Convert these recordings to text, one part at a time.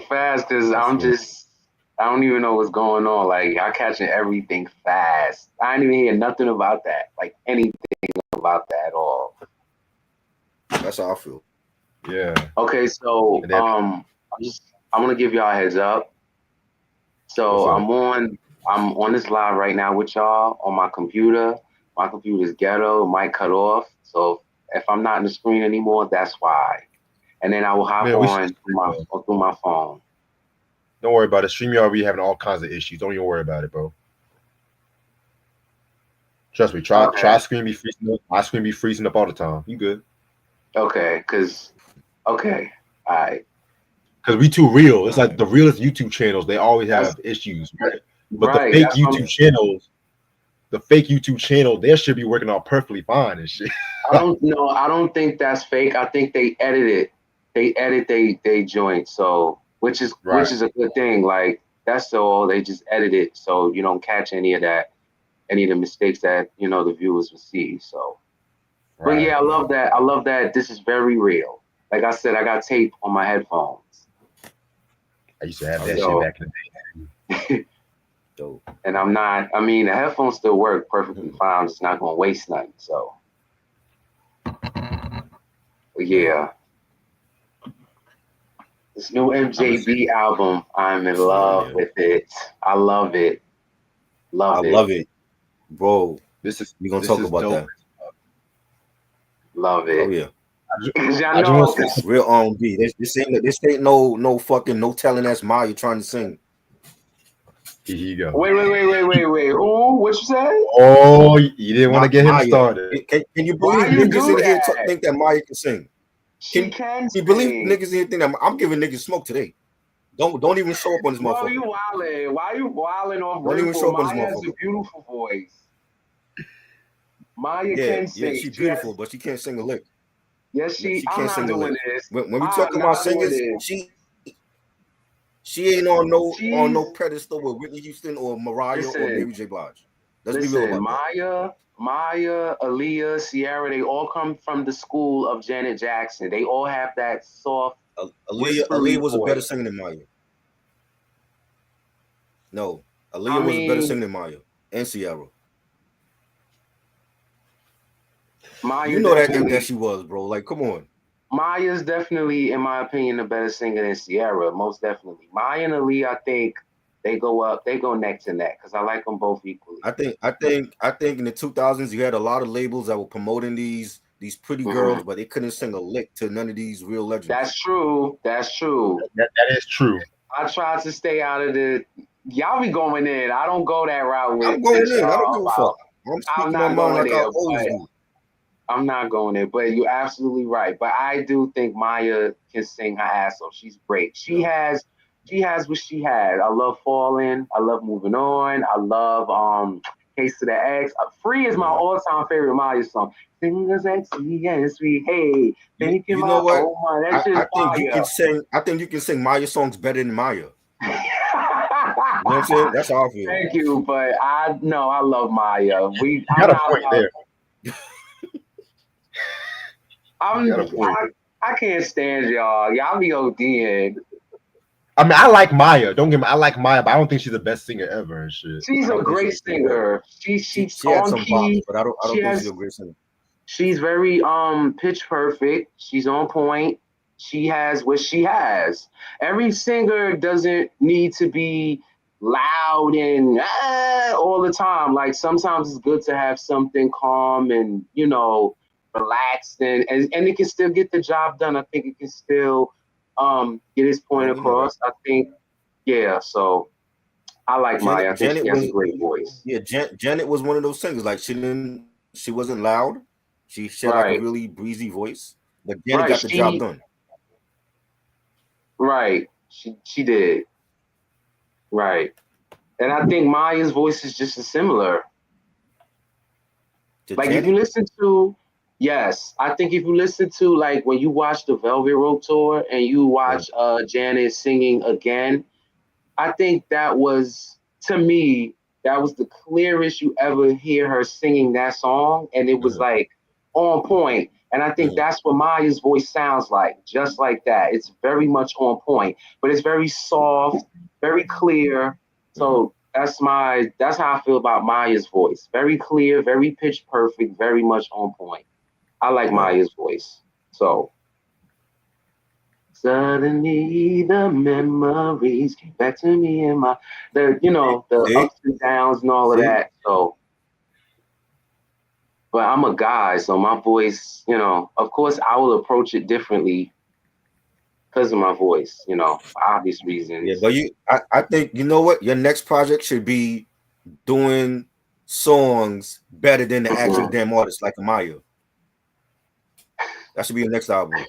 fast because I don't even know what's going on. Like I catching everything fast. I didn't even hear nothing about that. Like anything about that at all. That's how I feel. Yeah. Okay, so And then I'm gonna give y'all a heads up. what's So up? I'm on this live right now with y'all on my computer. My computer's ghetto, it might cut off. So if I'm not in the screen anymore, that's why. And then I will hop Man, we should on through my phone. don't worry about it. StreamYard be having all kinds of issues. Don't even worry about it, bro. Trust me. Try Okay. screen be freezing up. My screen be freezing up all the time. You good? Okay, okay. All right. Because we too real. It's like the realest YouTube channels. They always That's have issues, right? But right. That's what the fake YouTube channel, they should be working out perfectly fine and shit. I don't know. I don't think that's fake. I think they edit it. They edit they joint. So Right, which is a good thing. Like that's all. They just edit it so you don't catch any of that, any of the mistakes that the viewers will see. So, but right. yeah, I love that. I love that. This is very real. Like I said, I got tape on my headphones. I used to have that shit So, back in the Dope. and I'm not. I mean, the headphones still work perfectly fine. I'm just not gonna waste nothing. So, but Man, yeah. This new day. MJB album, I'm in love yeah. with it. I love it. I Love it. love it, bro. We gonna This talk is about dope. that. Love Oh it. yeah, Cause y'all I just want know, to say it's real R&B. This ain't no fucking no telling that's Maya trying to sing. here you go. wait. Who? What you say? Oh, you didn't want to get him Maya. started. Can you Why believe you niggas do in here that? think that Maya can sing? She Can can you believe sing. niggas in here think that I'm giving niggas smoke today? Don't even show up on this Bro, motherfucker. you wildin'. Why you wildin' off Don't even Ripple? show up on this Maya has a motherfucker. beautiful voice. Maya Yeah, can yeah, sing. she beautiful, but she can't sing a lick. Yes, She I'm can't not sing a doing lick. this. When we I'm talking about not doing singers, this. she ain't on no She's pedestal with Whitney Houston or Mariah or listen. Mary J. Blige. Let's be real Listen, about that. Maya, Aaliyah, Sierra, they all come from the school of Janet Jackson. They all have that soft, Aaliyah whispery was a better voice. singer than Maya. No, I Aaliyah was a better mean, singer than Maya and Sierra. You Maya know that definitely, she was, bro. Like, come on. Maya's definitely, in my opinion, a better singer than Sierra. Most definitely. Maya and Aaliyah, I think they go neck to neck because I like them both equally. I think in the 2000s you had a lot of labels that were promoting these pretty Hmm. girls, but they couldn't sing a lick to none of these real legends. That's true. That's true. That is true. I try to stay out of the. Y'all be going in. I don't go that route I'm with going in. I don't y'all give a about. fuck. I'm I'm speaking my not mind going like I there, always but do. I'm not going there. But you're absolutely right. But I do think Maya can sing her ass off. She's great. No. She has what she had. I love Falling. I love Moving On. I love Case to the X. Free is my Mhm. all-time favorite Maya song. Sing sexy and sweet. Hey, thinking You know my what? oh my, that shit's I think you fire. can sing. I think you can sing Maya songs better than Maya. You know what I'm saying? That's how I feel. Thank you, but I no, I love Maya. You I'm got a not point allowed. there. You got a point. I can't stand y'all. Y'all be ODing. I mean, I like Maya. Don't get me. I like Maya, but I don't think she's the best singer ever and shit. I She's a don't think great she's a singer ever. singer. She's She had on some bops, key. but I She don't think she's a has great singer. she's very pitch perfect. She's on point. She has what she has. Every singer doesn't need to be loud and all the time. Like sometimes it's good to have something calm and relaxed and it can still get the job done. I think it can still get his point Man, we know that. across. I think yeah, so I like Maya. I think she Janet has a was great voice. yeah. Janet was one of those singers. Like she wasn't loud. She had like a Right. really breezy voice, but Janet Right. got the job done. Right. She did. Right. And I think Maya's voice is just as similar. To Like if you Janet, listen to yes, I think if you listen to like when you watch the Velvet Rope tour and you mm, watch Janet singing again, I think that was to me that was the clearest you ever hear her singing that song and it was mhm. like on point. And I think that's what Maya's voice sounds like, just like that. It's very much on point, but it's very soft, very clear. So that's how I feel about Maya's voice. Very clear, very pitch perfect, very much on point. I like Maya's voice. So suddenly the memories came back to me in the ups and downs and all of that. So but I'm a guy, so my voice, of course I will approach it differently because of my voice, for obvious reasons. Yeah, but I think you know what? Your next project should be doing songs better than the actual damn artist, like Maya. That should be your next album.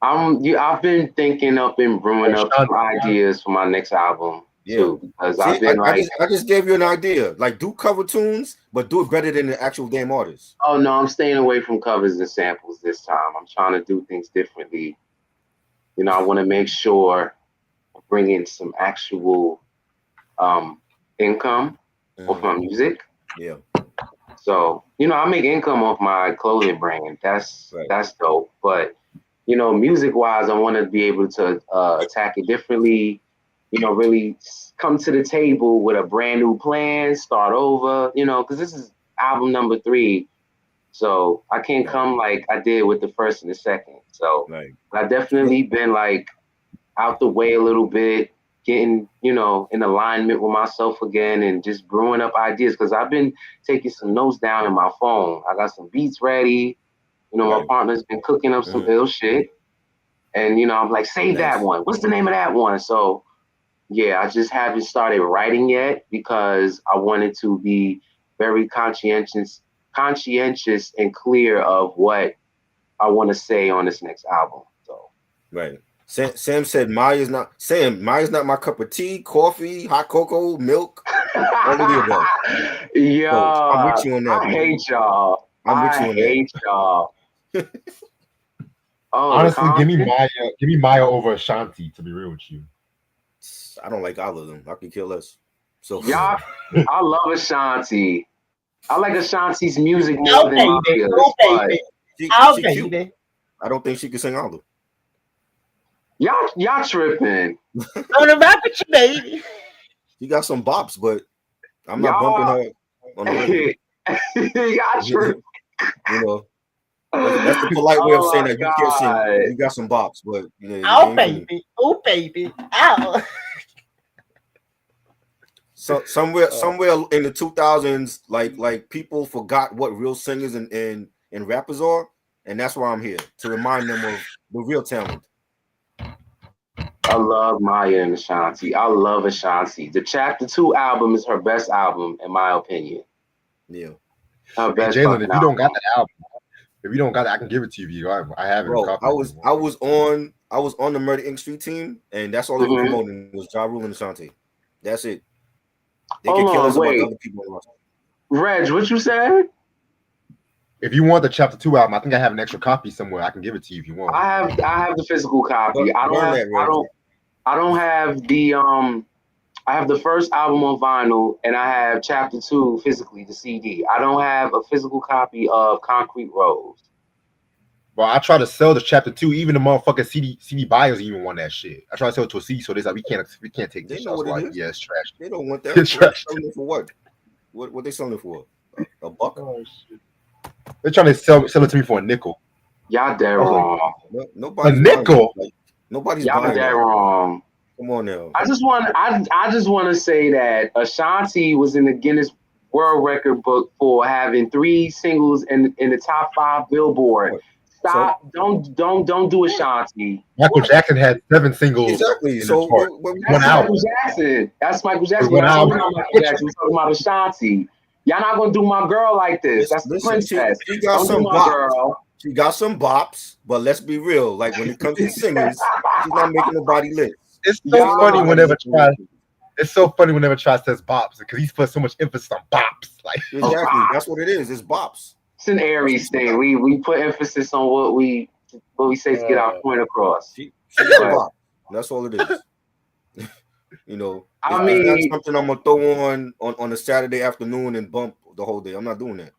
I've been thinking up and brewing up some ideas for my next album too, because I've been I just gave you an idea. Like, do cover tunes, but do it better than the actual damn artist. Oh no, I'm staying away from covers and samples this time. I'm trying to do things differently. I want to make sure I bring in some actual income off my music. Yeah. So, I make income off my clothing brand. That's dope. But, music wise, I want to be able to attack it differently, really come to the table with a brand new plan, start over, because this is album number 3. So I can't come like I did with the first and the second. So I've definitely been like out the way a little bit, getting, in alignment with myself again and just brewing up ideas because I've been taking some notes down in my phone. I got some beats ready. My partner's been cooking up some ill shit. And, I'm like, save that one. What's the name of that one? So, yeah, I just haven't started writing yet because I wanted to be very conscientious and clear of what I want to say on this next album. So, Sam said Maya's not my cup of tea, coffee, hot cocoa, milk, all of the above. Yeah, so I'm with you on that. I hate y'all. I hate y'all. Honestly, give me Maya over Ashanti, to be real with you. I don't like all of them. I could care less. So y'all, I love Ashanti. I like Ashanti's music more than Maya's. I don't think she can sing all of them. Y'all tripping. On the rap with you, baby. She got some bops, but I'm not bumping her on the radio. Y'all tripping. That's the polite way of saying that you can't sing. You got some bops, but baby. Oh, baby. Ow. So somewhere in the 2000s, like people forgot what real singers and rappers are, and that's why I'm here to remind them of the real talent. I love Maya and Ashanti. I love Ashanti. The Chapter 2 album is her best album, in my opinion. Yeah. Her best Jalen, if you don't got that album, if you don't got it, I can give it to you. I have it. Bro, I was on the Murder Inc. Street team, and that's all they were promoting was Ja Rule and Ashanti. That's it. They can kill us about other people. Reg, what you said? If you want the Chapter 2 album, I think I have an extra copy somewhere. I can give it to you if you want. I have the physical copy. I don't have the I have the first album on vinyl and I have Chapter 2 physically, the CD. I don't have a physical copy of Concrete Rose. Well, I try to sell the Chapter 2. Even the motherfucking CD buyers even want that shit. I try to sell it to a CD, so they like we can't take this. Know what it is. Yeah, it's trash. They don't want that. It's trash. Selling it for what? What they selling it for? A buck? Oh shit! They're trying to sell it to me for a nickel. Y'all dead wrong. Nobody's a nickel. Nobody's y'all buying dead wrong. Come on now. I just want to say that Ashanti was in the Guinness World Record book for having 3 singles in the top 5 Billboard. Stop! Don't do Ashanti. Michael Jackson had 7 singles. Exactly. So that's Michael Jackson. That's Michael Jackson. We're talking about Michael Jackson. We're talking about Ashanti. Y'all not gonna do my girl like this. That's the princess. She got some bops. She got some bops, but let's be real. Like when it comes to singers, she's not making nobody lit. It's so funny whenever Trash. It's so funny whenever Trash says bops because he's put so much emphasis on bops. Like exactly, that's what it is. It's bops. It's an Aries thing. We put emphasis on what we say to get our point across. She got a bop. That's all it is. I mean, it's not something I'm gonna throw on a Saturday afternoon and bump the whole day. I'm not doing that.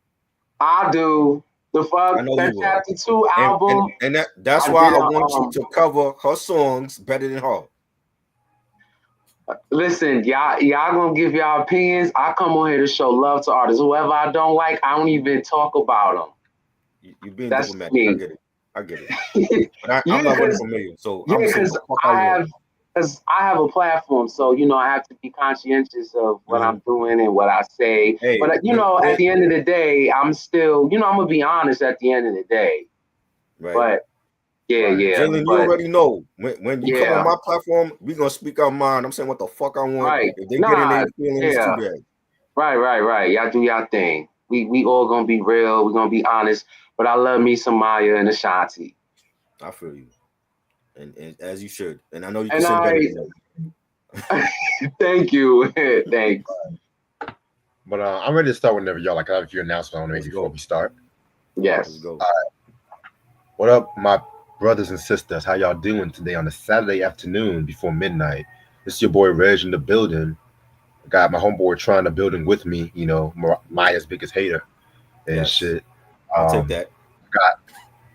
I do. The fuck I know that you will. chapter 2 And album. that's I why did I want a, you to cover her songs better than her. Listen, y'all gonna give y'all opinions. I come on here to show love to artists. Whoever I don't like, I don't even talk about them. You being That's diplomatic. me. I get it. But I'm not running for mayor, so I'm gonna say what the fuck I want. Because I have a platform, so I have to be conscientious of what I'm doing and what I say. Hey, But at the end of the day, I'm still, I'm gonna be honest at the end of the day. right. But yeah. Jalen, you already know when you come Yeah. on my platform, we gonna speak our mind. I'm saying what the fuck I want. Right. If they get in their feelings, too bad. Right. Y'all do y'all thing. We all gonna be real. We're gonna be honest. But I love me some Maya and Ashanti. I feel you. And as you should. And I know you can And sing better than that. Thank you. Thanks. But I'm ready to start whenever y'all like. I have a few announcements I want to make before we start. Yes. Let's go. All right. What up, my brothers and sisters? How y'all doing today on a Saturday afternoon before midnight? This is your boy Reg in the building. I got my homeboy trying the building with me. Maya's biggest hater and shit. I'll take that.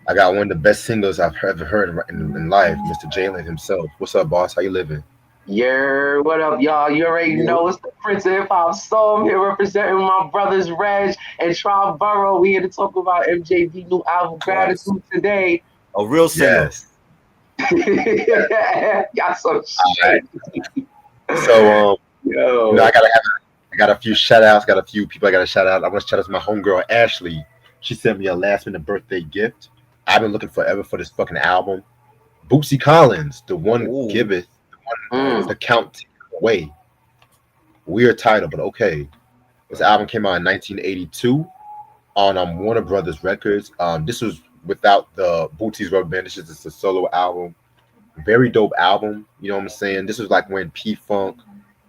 I got one of the best singers I've ever heard in life, Mr. Jalen himself. What's up, boss? How you living? Yeah, what up, y'all? You already know it's the Prince of Hip Hop Soul. I'm here representing my brothers Reg and Trial Burrow. We here to talk about MJB new album Gratitude today. A real singer. Yes. Got some shit. So Yo. I got a few shout outs, got a few people I gotta shout out. I want to shout out to my homegirl Ashley. She sent me a last minute birthday gift. I've been looking forever for this fucking album. Bootsy Collins, the one giveth, the one the count away. Weird title, but okay. This album came out in 1982 on Warner Brothers Records. This was without the Bootsy's Rubber Band. This is just a solo album. Very dope album. You know what I'm saying? This was like when P-Funk,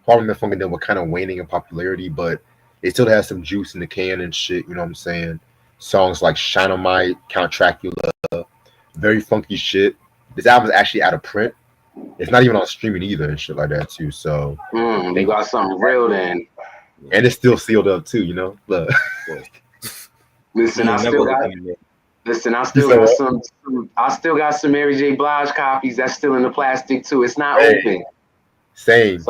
Harlem and Funk and them were kind of waning in popularity, but they still had some juice in the can and shit. You know what I'm saying? Songs like Shinomite, Count Dracula, very funky shit. This album is actually out of print. It's not even on streaming either and shit like that too. So they got something real then. And it's still sealed up too, Look. Listen, I still got some Mary J. Blige copies that's still in the plastic too. It's not open. Same.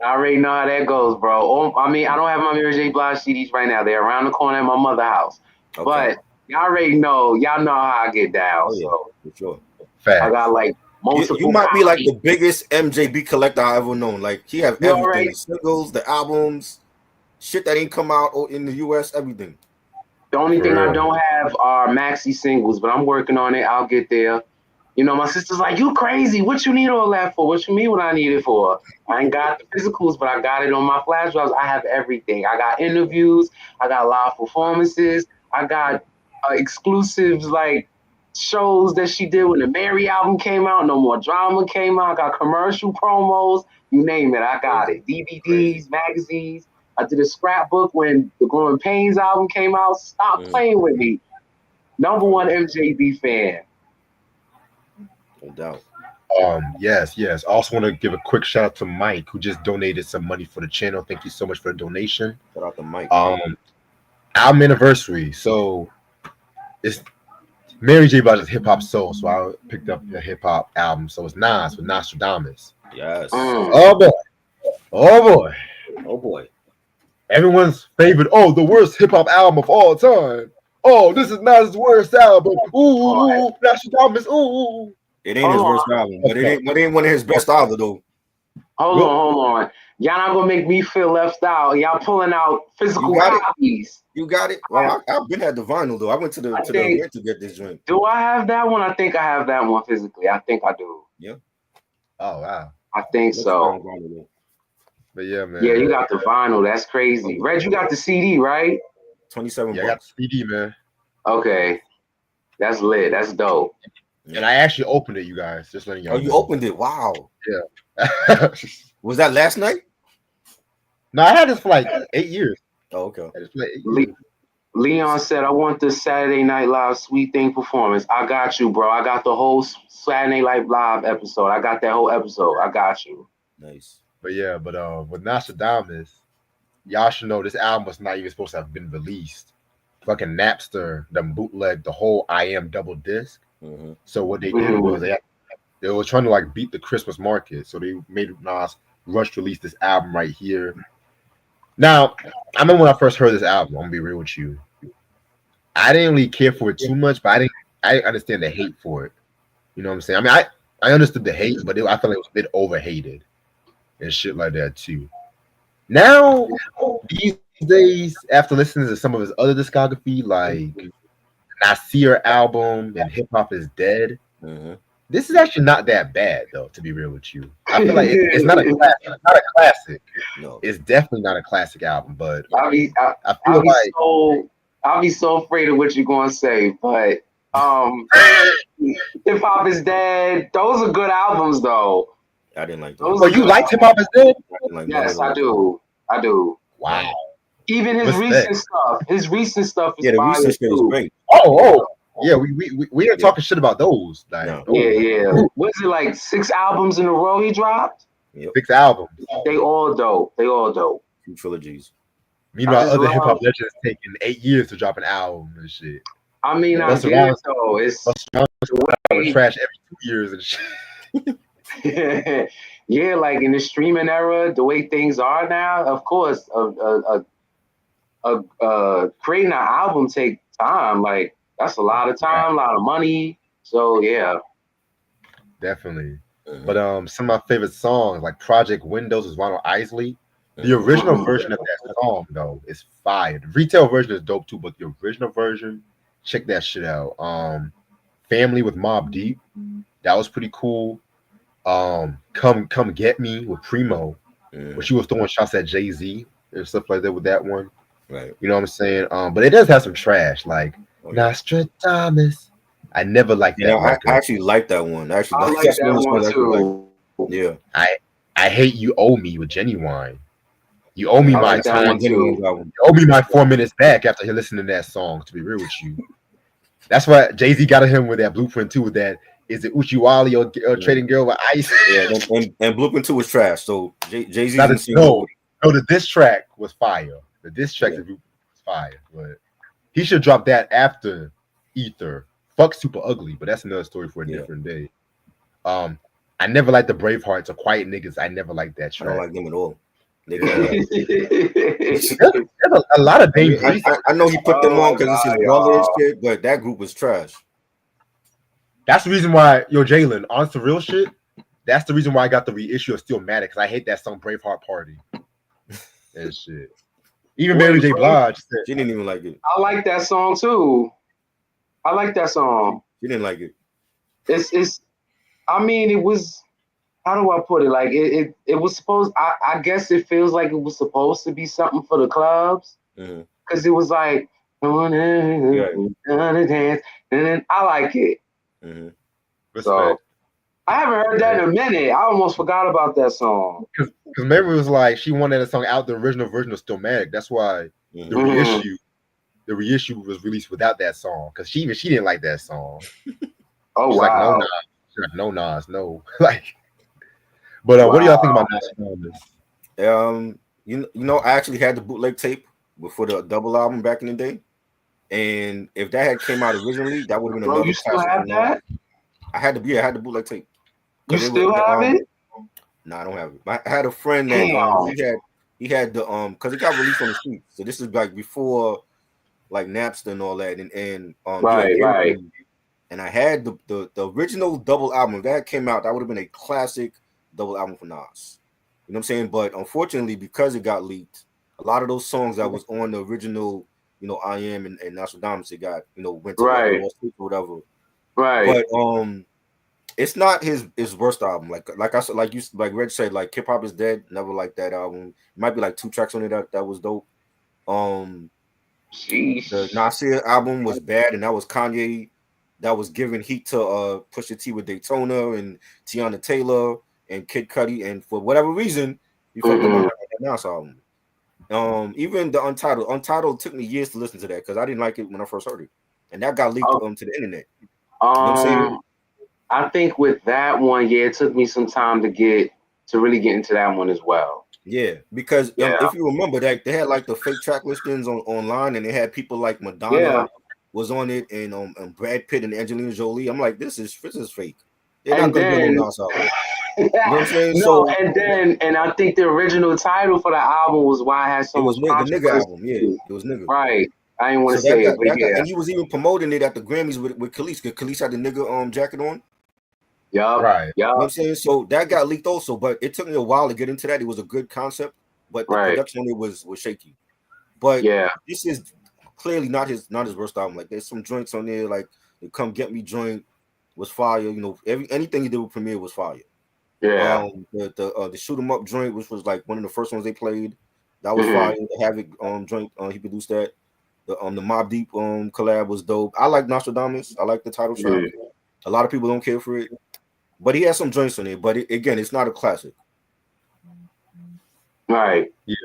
I already know how that goes, bro. I don't have my Mary J. Blige CDs right now. They're around the corner at my mother's house. Okay. But y'all know how I get down. So for sure. Fact. I got like multiple. You might be like the biggest MJB collector I ever known. Like he have everything, right? The singles, the albums, shit that ain't come out in the US, everything. The only thing I don't have are maxi singles, but I'm working on it. I'll get there. My sister's like, you crazy. What you need all that for? What you mean what I need it for? I ain't got the physicals, but I got it on my flash drives. I have everything. I got interviews. I got live performances. I got exclusives like shows that she did when the Mary album came out. No More Drama came out. I got commercial promos. You name it. I got it. DVDs, magazines. I did a scrapbook when the Growing Pains album came out. Stop playing with me. Number one MJB fan. No doubt. Yes. Also want to give a quick shout out to Mike, who just donated some money for the channel. Thank you so much for the donation. Shout out to Mike. Album anniversary. So it's Mary J. Blige's Hip Hop Soul. So I picked up a hip hop album. So it's Nas with Nostradamus. Yes. Oh boy. Everyone's favorite. The worst hip hop album of all time. This is Nas' worst album. Ooh, Nostradamus. Ooh. It ain't his worst album, but it ain't one of his best either, though. Hold on. Y'all not gonna make me feel left out. Y'all pulling out physical copies. You got it. Well, I've been at the vinyl though. I went to the event to get this drink. Do I have that one? I think I have that one physically. I think I do. Yeah. Oh wow. I think so. But yeah, man. Yeah, you got the vinyl. That's crazy. Reg, you got the CD, right? 27 bucks. I got the CD, man. Okay. That's lit. That's dope. And I actually opened it, you guys. Just letting y'all know. You opened it? Wow. Yeah. Was that last night? No, I had this for like 8 years. Oh, okay. Leon said, I want the Saturday Night Live Sweet Thing performance. I got you, bro. I got the whole Saturday Night Live episode. I got that whole episode. I got you. Nice. But with Nostradamus, y'all should know this album was not even supposed to have been released. fucking Napster, them bootleg the whole I Am double disc. Mm-hmm. So what they did was they were trying to like beat the Christmas market. So they made Nas rush release this album right here. Now, I remember when I first heard this album, I'm gonna be real with you. I didn't really care for it too much, but I understand the hate for it. You know what I'm saying? I mean, I understood the hate, but I felt like it was a bit overhated and shit like that too. Now, these days, after listening to some of his other discography, like Nasir album and Hip Hop Is Dead, Mm-hmm. this is actually not that bad, though. To be real with you, I feel like it's not a classic. It's not a classic. No. It's definitely not a classic album, but I'll be so afraid of what you're gonna say, but Hip Hop Is Dead. Those are good albums, though. I didn't like Those that. are you good liked Hip Hop Is Dead? I didn't like Yes, none I of do. I do. Wow. Even his Respect. recent stuff. His recent stuff is Yeah, the fire recent shit was too. great. Oh, yeah. We ain't talking shit about those. Like No. Yeah. Was it like 6 albums in a row he dropped? Yep. 6 albums. They all dope. 2 trilogies. Meanwhile, I just other hip hop love- legends taking 8 years to drop an album and shit. I mean, Yeah, I Busta get it Rhymes- though. It's Album trash every 2 years and shit. yeah, like in the streaming era, the way things are now, of course, creating an album take time. Like that's a lot of time, a lot of money. So yeah. Definitely. Mm-hmm. But some of my favorite songs, like Project Windows, is Ronald Isley. The original version of that song, though, is fire. The retail version is dope too, but the original version, check that shit out. Family with Mobb Deep, that was pretty cool. Come Get Me with Primo, where she was throwing shots at Jay-Z and stuff like that with that one. Right. You know what I'm saying? But it does have some trash, like Nostradamus. I never liked that. I actually like that one. I like that one too. Yeah. I Hate You Owe Me with Genuine. You owe me my time. Too. You owe me my 4 minutes back after he listened to that song, to be real with you. That's why Jay-Z got him with that Blueprint 2 with that. Is it Uchiwali or Trading Girl with Ice? Yeah, and Blueprint 2 was trash. So Jay-Z no, the diss track was fire. The diss track was fire. But he should drop that after Ether. Fuck Super Ugly, but that's another story for a different day. I never liked the Bravehearts or Quiet Niggas. I never liked that track. I don't like them at all. There's a lot of things. I know he put them on because it's his brother and shit, but that group was trash. That's the reason why, Jalen, on some real shit, that's the reason why I got the reissue of Stillmatic, because I hate that song Braveheart Party and shit. Even Mary J. Blige said, she didn't even like it. I like that song too. I like that song. She didn't like it. It's I mean, it was, how do I put it? Like it was supposed, I guess it feels like it was supposed to be something for the clubs. Because it was like, dance, and I like it. So I haven't heard that in a minute. I almost forgot about that song. Because Mary was like, she wanted a song out the original version of Stillmatic. That's why the reissue was released without that song. Because she didn't like that song. Oh, she's wow. Like, no, Nas, no. Like, but what do y'all think about Nas? You know, I actually had the bootleg tape before the double album back in the day. And if that had came out originally, that would have been another. You still have that? I had the bootleg tape. You still have it? No, I don't have it. I had a friend that he had the because it got released on the street. So this is like before like Napster and all that, and right. And I had the original double album. If that came out, that would have been a classic double album for Nas. You know what I'm saying? But unfortunately, because it got leaked, a lot of those songs that was on the original, I Am and Nostradamus, it got, went to or whatever. Right. But it's not his worst album. Like I said, like Reg said, like Hip Hop Is Dead. Never liked that album. It might be like 2 tracks on it that was dope. The Nasir album was bad, and that was Kanye. That was giving heat to Pusha T with Daytona and Tiana Taylor and Kid Cudi, and for whatever reason, he fucked up on that Nas album. Even the Untitled took me years to listen to that because I didn't like it when I first heard it, and that got leaked to the internet. You know what I'm saying? I think with that one, it took me some time to get to really get into that one as well. Yeah, because if you remember that they had like the fake track listings online, and they had people like Madonna was on it, and Brad Pitt and Angelina Jolie. I'm like, this is fake. They're not gonna do no Nas album. You know what I'm saying? No, and I think the original title for the album was why I had so much the nigga album. Yeah, it was nigga. Right. I didn't want to say it, but and he was even promoting it at the Grammys with Khalees, because Khalees had the nigga jacket on. Yeah, right. Yeah, you know what I'm saying? So that got leaked also, but it took me a while to get into that. It was a good concept, but the production on it was shaky. But this is clearly not his worst album. Like, there's some joints on there, like the Come Get Me joint was fire. You know, anything he did with Premiere was fire. Yeah. The Shoot 'Em Up joint, which was like one of the first ones they played, that was fire. The Havoc joint, he produced that. The Mobb Deep collab was dope. I like Nostradamus. I like the title track. A lot of people don't care for it, but he has some joints on it. But again, it's not a classic. Right. Yeah.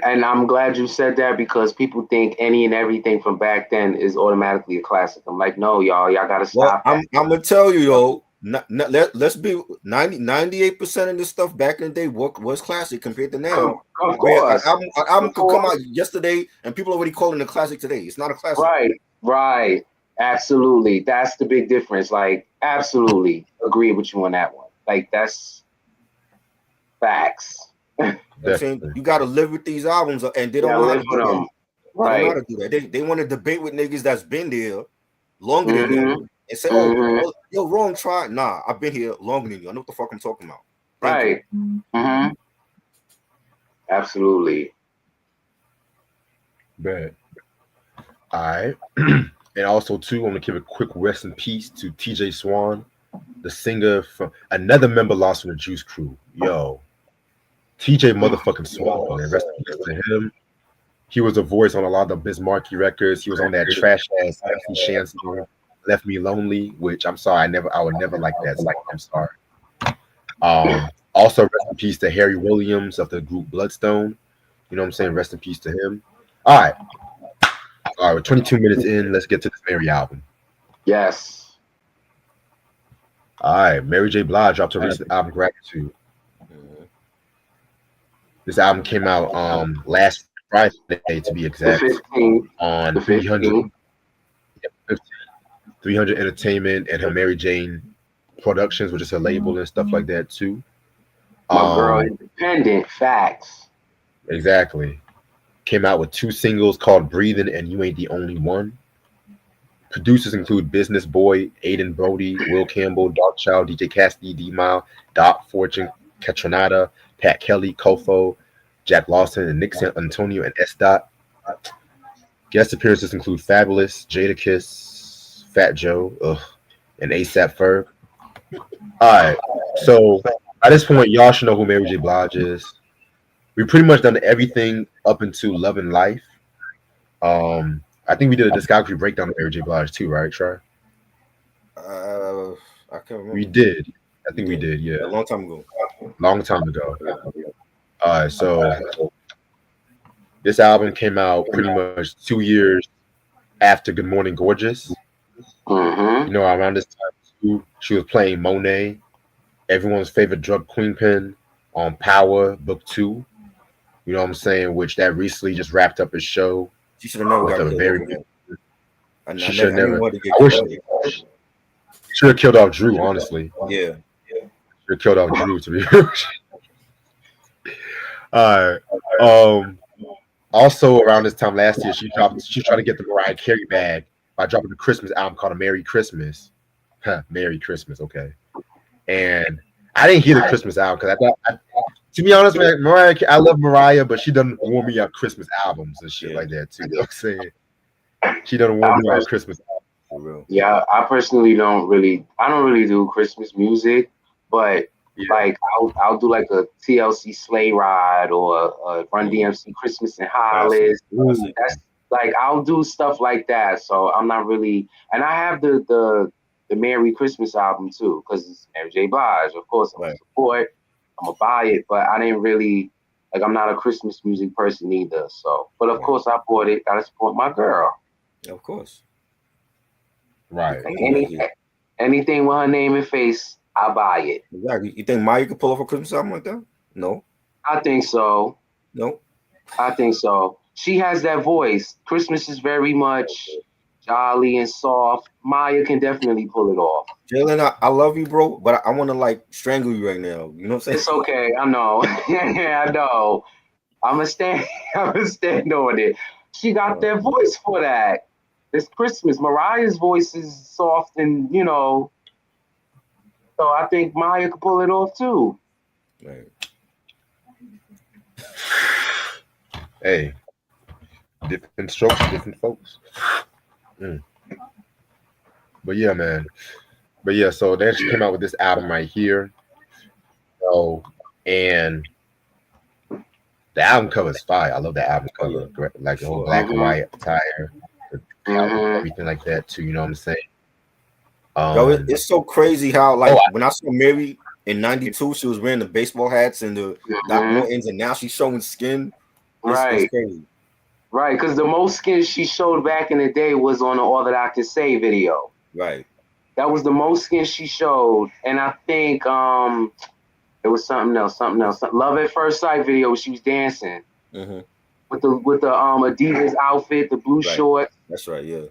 And I'm glad you said that, because people think any and everything from back then is automatically a classic. I'm like, no, y'all gotta stop. Well, I'm gonna tell you though. Let's be 98% of this stuff back in the day was classic compared to now. Of course, an album could come out yesterday and people already calling it a classic today. It's not a classic. Right. Absolutely, that's the big difference. Like, absolutely agree with you on that one. Like, that's facts. You know what I'm saying? You got to live with these albums, and they don't know how to do that. Right. They don't know how to do that. They want to debate with niggas that's been there longer than them. And say, oh, yo, wrong try. Nah, I've been here longer than you. I know what the fuck I'm talking about. Right. Absolutely. Bad. All right. And also, too, I want to give a quick rest in peace to TJ Swan, the singer from another member lost from the Juice Crew. Yo, TJ motherfucking Swan, man. Rest in peace to him. He was a voice on a lot of the Bismarcky records. He was on that trash ass Chance Left Me Lonely, which I'm sorry, I would never like that song. I'm sorry. Also, rest in peace to Harry Williams of the group Bloodstone. You know what I'm saying? Rest in peace to him. All right, we're 22 minutes in. Let's get to this Mary album. Yes. All right, Mary J. Blige dropped her recent album, Gratitude. This album came out last Friday, to be exact, on 300 Entertainment and her Mary Jane Productions, which is her label and stuff like that too. My girl, independent, facts. Exactly. Came out with 2 singles called Breathing and You Ain't the Only One. Producers include Business Boy, Aiden Brody, Will Campbell, Dark Child, DJ Cassidy, D-Mile, Doc Fortune, Ketronada, Pat Kelly, Kofo, Jack Lawson, and Nick San Antonio, and S. Dot. Guest appearances include Fabulous, Jadakiss, Fat Joe, and ASAP Ferg. All right, so at this point, y'all should know who Mary J. Blige is. We pretty much done everything up into Love and Life. I think we did a discography breakdown of Mary J. Blige too, right, Trey? I can't remember. We did. I think we did, yeah. A long time ago. All right, so this album came out pretty much 2 years after Good Morning Gorgeous. You know, around this time too, she was playing Monet, everyone's favorite drug queenpin, on Power Book 2. You know what I'm saying? Which that recently just wrapped up his show. She should have never got killed. She should never. I wish she should have killed off Drew. Honestly, yeah. Should have killed off Drew, to be honest. All right. Also around this time last year, she tried to get the Mariah Carey bag by dropping a Christmas album called A Merry Christmas. Merry Christmas, okay. And I didn't hear the Christmas album because I thought, to be honest, man, Mariah, I love Mariah, but she doesn't warm me up Christmas albums and shit like that too. You know what I'm saying? She doesn't warm me up Christmas albums for real. Yeah, I personally don't really do Christmas music, but like I'll do like a TLC sleigh ride or a Run DMC Christmas in Hollis. That's like, I'll do stuff like that. So I'm not really, and I have the Merry Christmas album too, because it's Mary J. Blige. Of course, I'm gonna support. I'm gonna buy it, but I didn't really like. I'm not a Christmas music person either. So, but of course, I bought it. Gotta support my girl. Of course. Right. Anything with her name and face, I buy it. Exactly. You think Maya could pull off a Christmas album like that? No. I think so. No. I think so. She has that voice. Christmas is very much jolly and soft. Maya can definitely pull it off. Jalen, I love you, bro, but I want to like strangle you right now. You know what I'm saying? It's okay. I know. I know. I'ma stand. I'ma stand on it. She got that voice for that. It's Christmas. Mariah's voice is soft and so I think Maya could pull it off too. Right. Hey, different strokes, different folks. But yeah, man. But yeah, so they just came out with this album right here. So, and the album cover is fire. I love the album cover, like the whole black and white attire, everything like that too. You know what I'm saying? Yo, it's so crazy how like when I saw Mary in '92, she was wearing the baseball hats and the Doc Martens, and now she's showing skin. It's crazy. Right, because the most skin she showed back in the day was on the All That I Can Say video. Right. That was the most skin she showed, and I think it was something else. Love at First Sight video where she was dancing with the Adidas outfit, the blue shorts. That's right, yeah.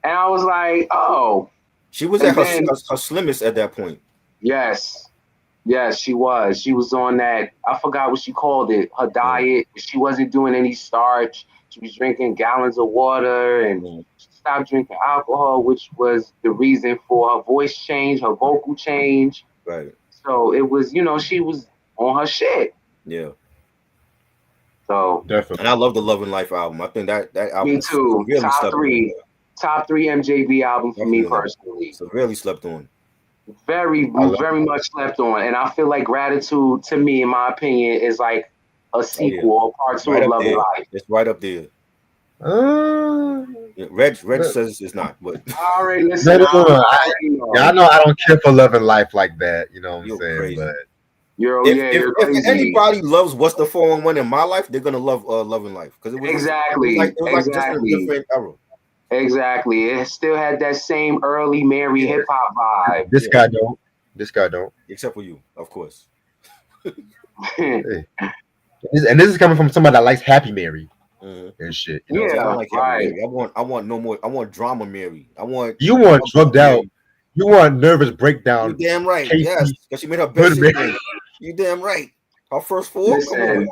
And I was like, oh. She was at her slimmest at that point. Yes, she was. She was on that. I forgot what she called it. Her diet. She wasn't doing any starch. She was drinking gallons of water and she stopped drinking alcohol, which was the reason for her voice change, her vocal change. Right. So it was, she was on her shit. Yeah. So definitely. And I love the Love and Life album. I think that album. Me too. Really top three MJB album for me personally. Severely slept on. Very much slept on. And I feel like Gratitude, to me, in my opinion, is like a sequel or part two of Love and Life. It's right up there. Reg says it's not, but I already listen. I know I don't care for Love and Life like that. You know what I'm saying? Crazy. But if anybody loves What's the 411 in my life, they're gonna love Love and Life because it was like just a different era. Exactly. It still had that same early Mary hip hop vibe. This guy don't. Except for you, of course. Hey. And this is coming from somebody that likes Happy Mary and shit. You know? Yeah, I like Happy Mary. I want no more. I want drama Mary. You want drugged out. You want nervous breakdown. You damn right. Yes, because she made her best. You damn right. Her first four. Listen,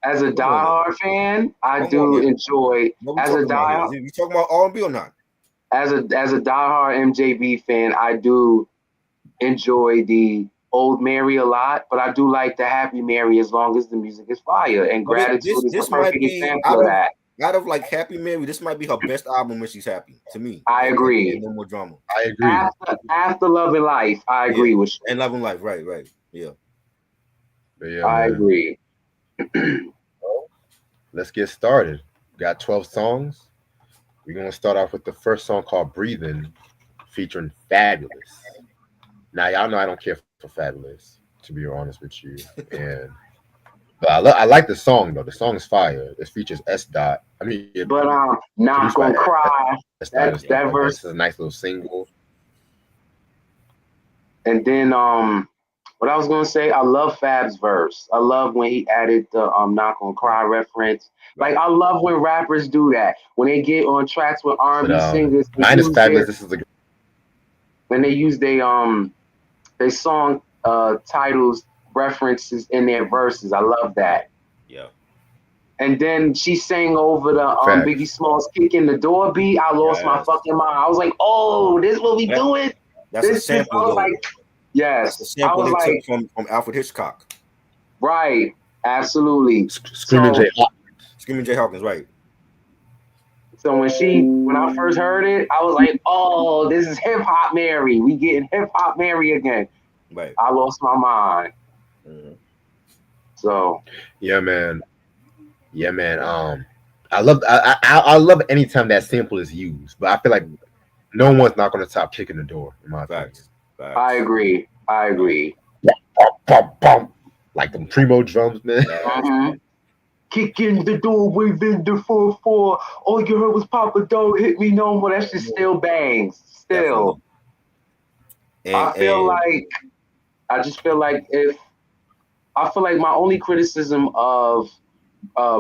as a diehard fan, I do enjoy. As a diehard, you talking about R&B or not? As a diehard MJB fan, I do enjoy the old Mary a lot, but I do like the Happy Mary as long as the music is fire. And Gratitude is the perfect example of that. Out of like Happy Mary, this might be her best album when she's happy. To me, I agree. No more drama. I agree. After Love and Life, I agree with you. And Love and Life, right, yeah. I agree. Let's get started. We got 12 songs. We're gonna start off with the first song called "Breathing," featuring Fabulous. Now y'all know I don't care for Fabulous, to be honest with you, but I like the song though. The song is fire. It features S. Dot. Not Gonna Cry. That verse is a nice little single. And then what I was gonna say, I love Fab's verse. I love when he added the Not Gonna Cry reference. Like I love when rappers do that. When they get on tracks with R&B singers. Mine is Fabulous. This is a when they use their song titles references in their verses. I love that. Yeah. And then she sang over the Biggie Smalls Kick in the Door beat. I lost my fucking mind. I was like, oh, this is what we doing? That's a sample. Yes. That's a sample they took from Alfred Hitchcock. Right. Absolutely. Screaming Jay Hawkins, right. So when I first heard it, I was like, oh, this is hip hop Mary. We getting hip hop Mary again. Right. I lost my mind. So yeah, man. I love anytime that sample is used, but I feel like no one's not going to top Kicking the Door in my opinion. I agree. Like them primo drums, man. Kick in the door, waving the 4-4. All you heard was Papa Dog hit me no more. That shit still bangs. Still. And I just feel like my only criticism of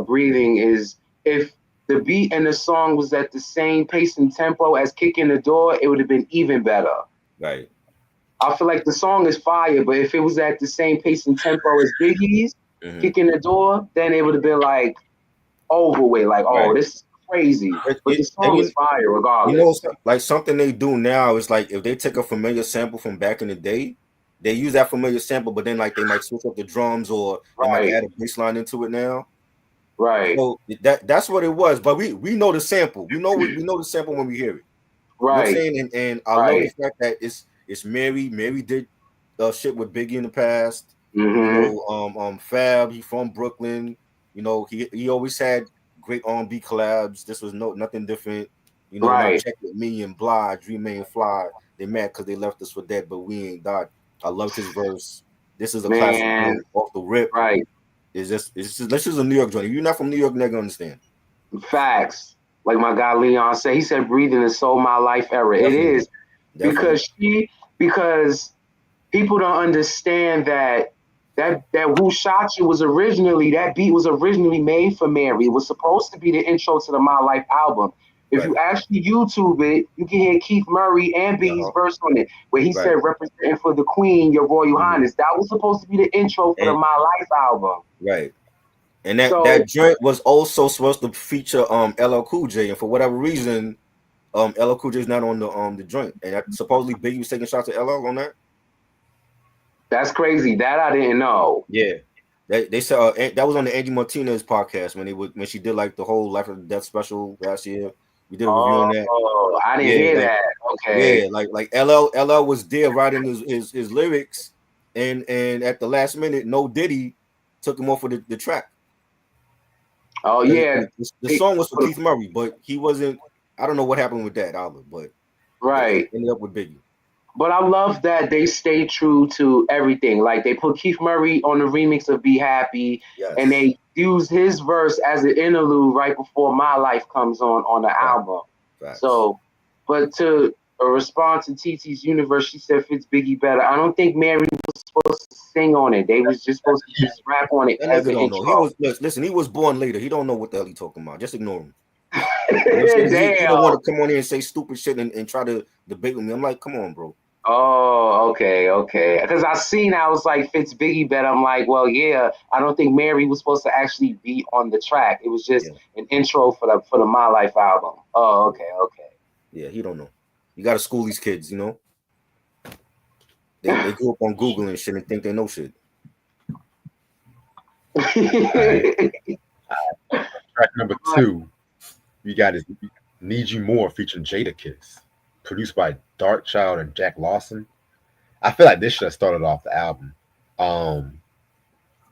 Breathing is if the beat and the song was at the same pace and tempo as Kick in the Door, it would have been even better. right. I feel like the song is fire, but if it was at the same pace and tempo as Biggie's Kick in the Door, then it would have been like over with, like, oh, Right. this is crazy. But the And song is fire regardless. like something they do now is like if they take a familiar sample from back in the day, they use that familiar sample, but then like they might switch up the drums or they might add a bass line into it now. Right. So that's what it was. But we know the sample. We know the sample when we hear it. You know what I'm saying? And I love the fact that it's Mary. Mary did shit with Biggie in the past. You know, Fab, he from Brooklyn. You know, he always had great R&B collabs. This was nothing different. You know, now check with me and Blige, Remain Fly. They mad because they left us for dead, but we ain't died. I loved his verse. This is a classic off the rip. Right. It's just this is a New York joint. If you're not from New York, nigga, understand. Facts. Like my guy Leon said, he said Breathing is so my life era. Definitely. It is. Because people don't understand that Who Shot You was originally, that beat was originally made for Mary. It was supposed to be the intro to the My Life album. If you actually YouTube it, you can hear Keith Murray and B's verse on it, where he said, representing for the Queen, Your Royal Highness. That was supposed to be the intro for the My Life album. Right. And that joint was also supposed to feature LL Cool J, and for whatever reason, LL Cool J is not on the joint, and supposedly Biggie was taking shots at LL on that. That's crazy. That I didn't know. Yeah, they said that was on the Angie Martinez podcast when she did like the whole Life or Death special last year. We did a review on that. Oh, I didn't hear that. Okay. Yeah, like LL was there writing his lyrics, and at the last minute, No Diddy took him off of the track. Oh yeah, the song was for Keith Murray, but he wasn't. I don't know what happened with that either, but it ended up with Biggie. But I love that they stay true to everything. Like they put Keith Murray on the remix of Be Happy, and they use his verse as an interlude right before My Life comes on the album. Facts. So, but to respond to TT's Universe, she said fits Biggie better. I don't think Mary was supposed to sing on it. They was just supposed to just rap on it as an intro. He was born later. He don't know what the hell he talking about. Just ignore him. Damn. He don't want to come on here and say stupid shit and try to debate with me. I'm like, come on, bro. Oh, okay. Because I was like, fits Biggie better. I'm like, well, yeah. I don't think Mary was supposed to actually be on the track. It was just an intro for the My Life album. Oh, okay. Yeah, he don't know. You got to school these kids, you know. They grew up on Google and shit and think they know shit. Track number 2, you got is Need You More featuring Jadakiss, produced by Darkchild and Jack Lawson. I feel like this should have started off the album.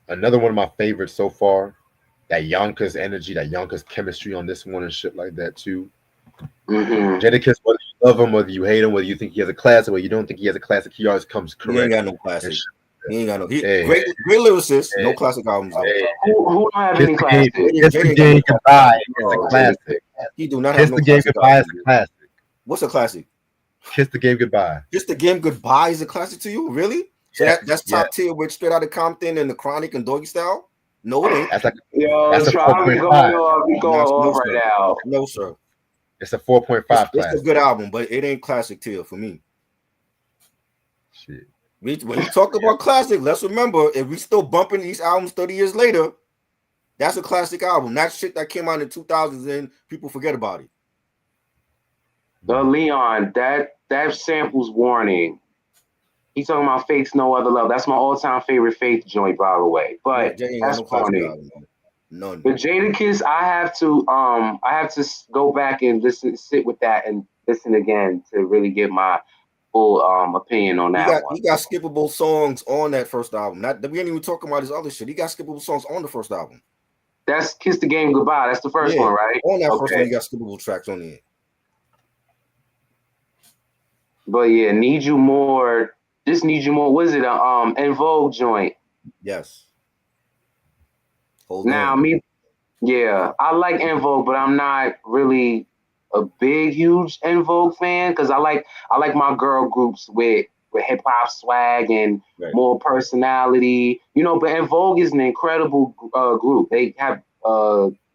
Another one of my favorites so far. That Yonkers energy, that Yonkers chemistry on this one and shit like that too. Jadakiss, whether you love him, whether you hate him, whether you think he has a classic, or you don't think he has a classic, he always comes correct. He ain't got no classic. Great lyricist, no classic albums. Who don't have any classic? Kiss the Game Goodbye is a classic. He do not have no Kiss the Game Goodbye is a classic. What's a classic? Kiss the Game Goodbye. Kiss the Game Goodbye is a classic to you? Really? So that's top tier with Straight Outta Compton and The Chronic and Doggy Style? No, it ain't. That's a 4.5. Going on right now. No, sir. It's a 4.5 classic. It's a good album, but it ain't classic tier for me. Shit. When you talk about classic, let's remember, if we still bumping these albums 30 years later, that's a classic album. That shit that came out in the 2000s and people forget about it. Leon, that sample's Warning. He's talking about Faith's No Other Love. That's my all-time favorite Faith joint, by the way. But that's funny. None. But Jadakiss, I have to go back and sit with that and listen again to really get my full opinion on that one. He got skippable songs on that first album. We ain't even talking about his other shit. He got skippable songs on the first album. That's Kiss the Game Goodbye. That's the first one, right? On that first one, he got skippable tracks on the end. But yeah, Need You More. This Need You More. Was it a En Vogue joint? Yes. I like En Vogue, but I'm not really a huge En Vogue fan because I like my girl groups with with hip hop swag and more personality. You know, but En Vogue is an incredible group. They have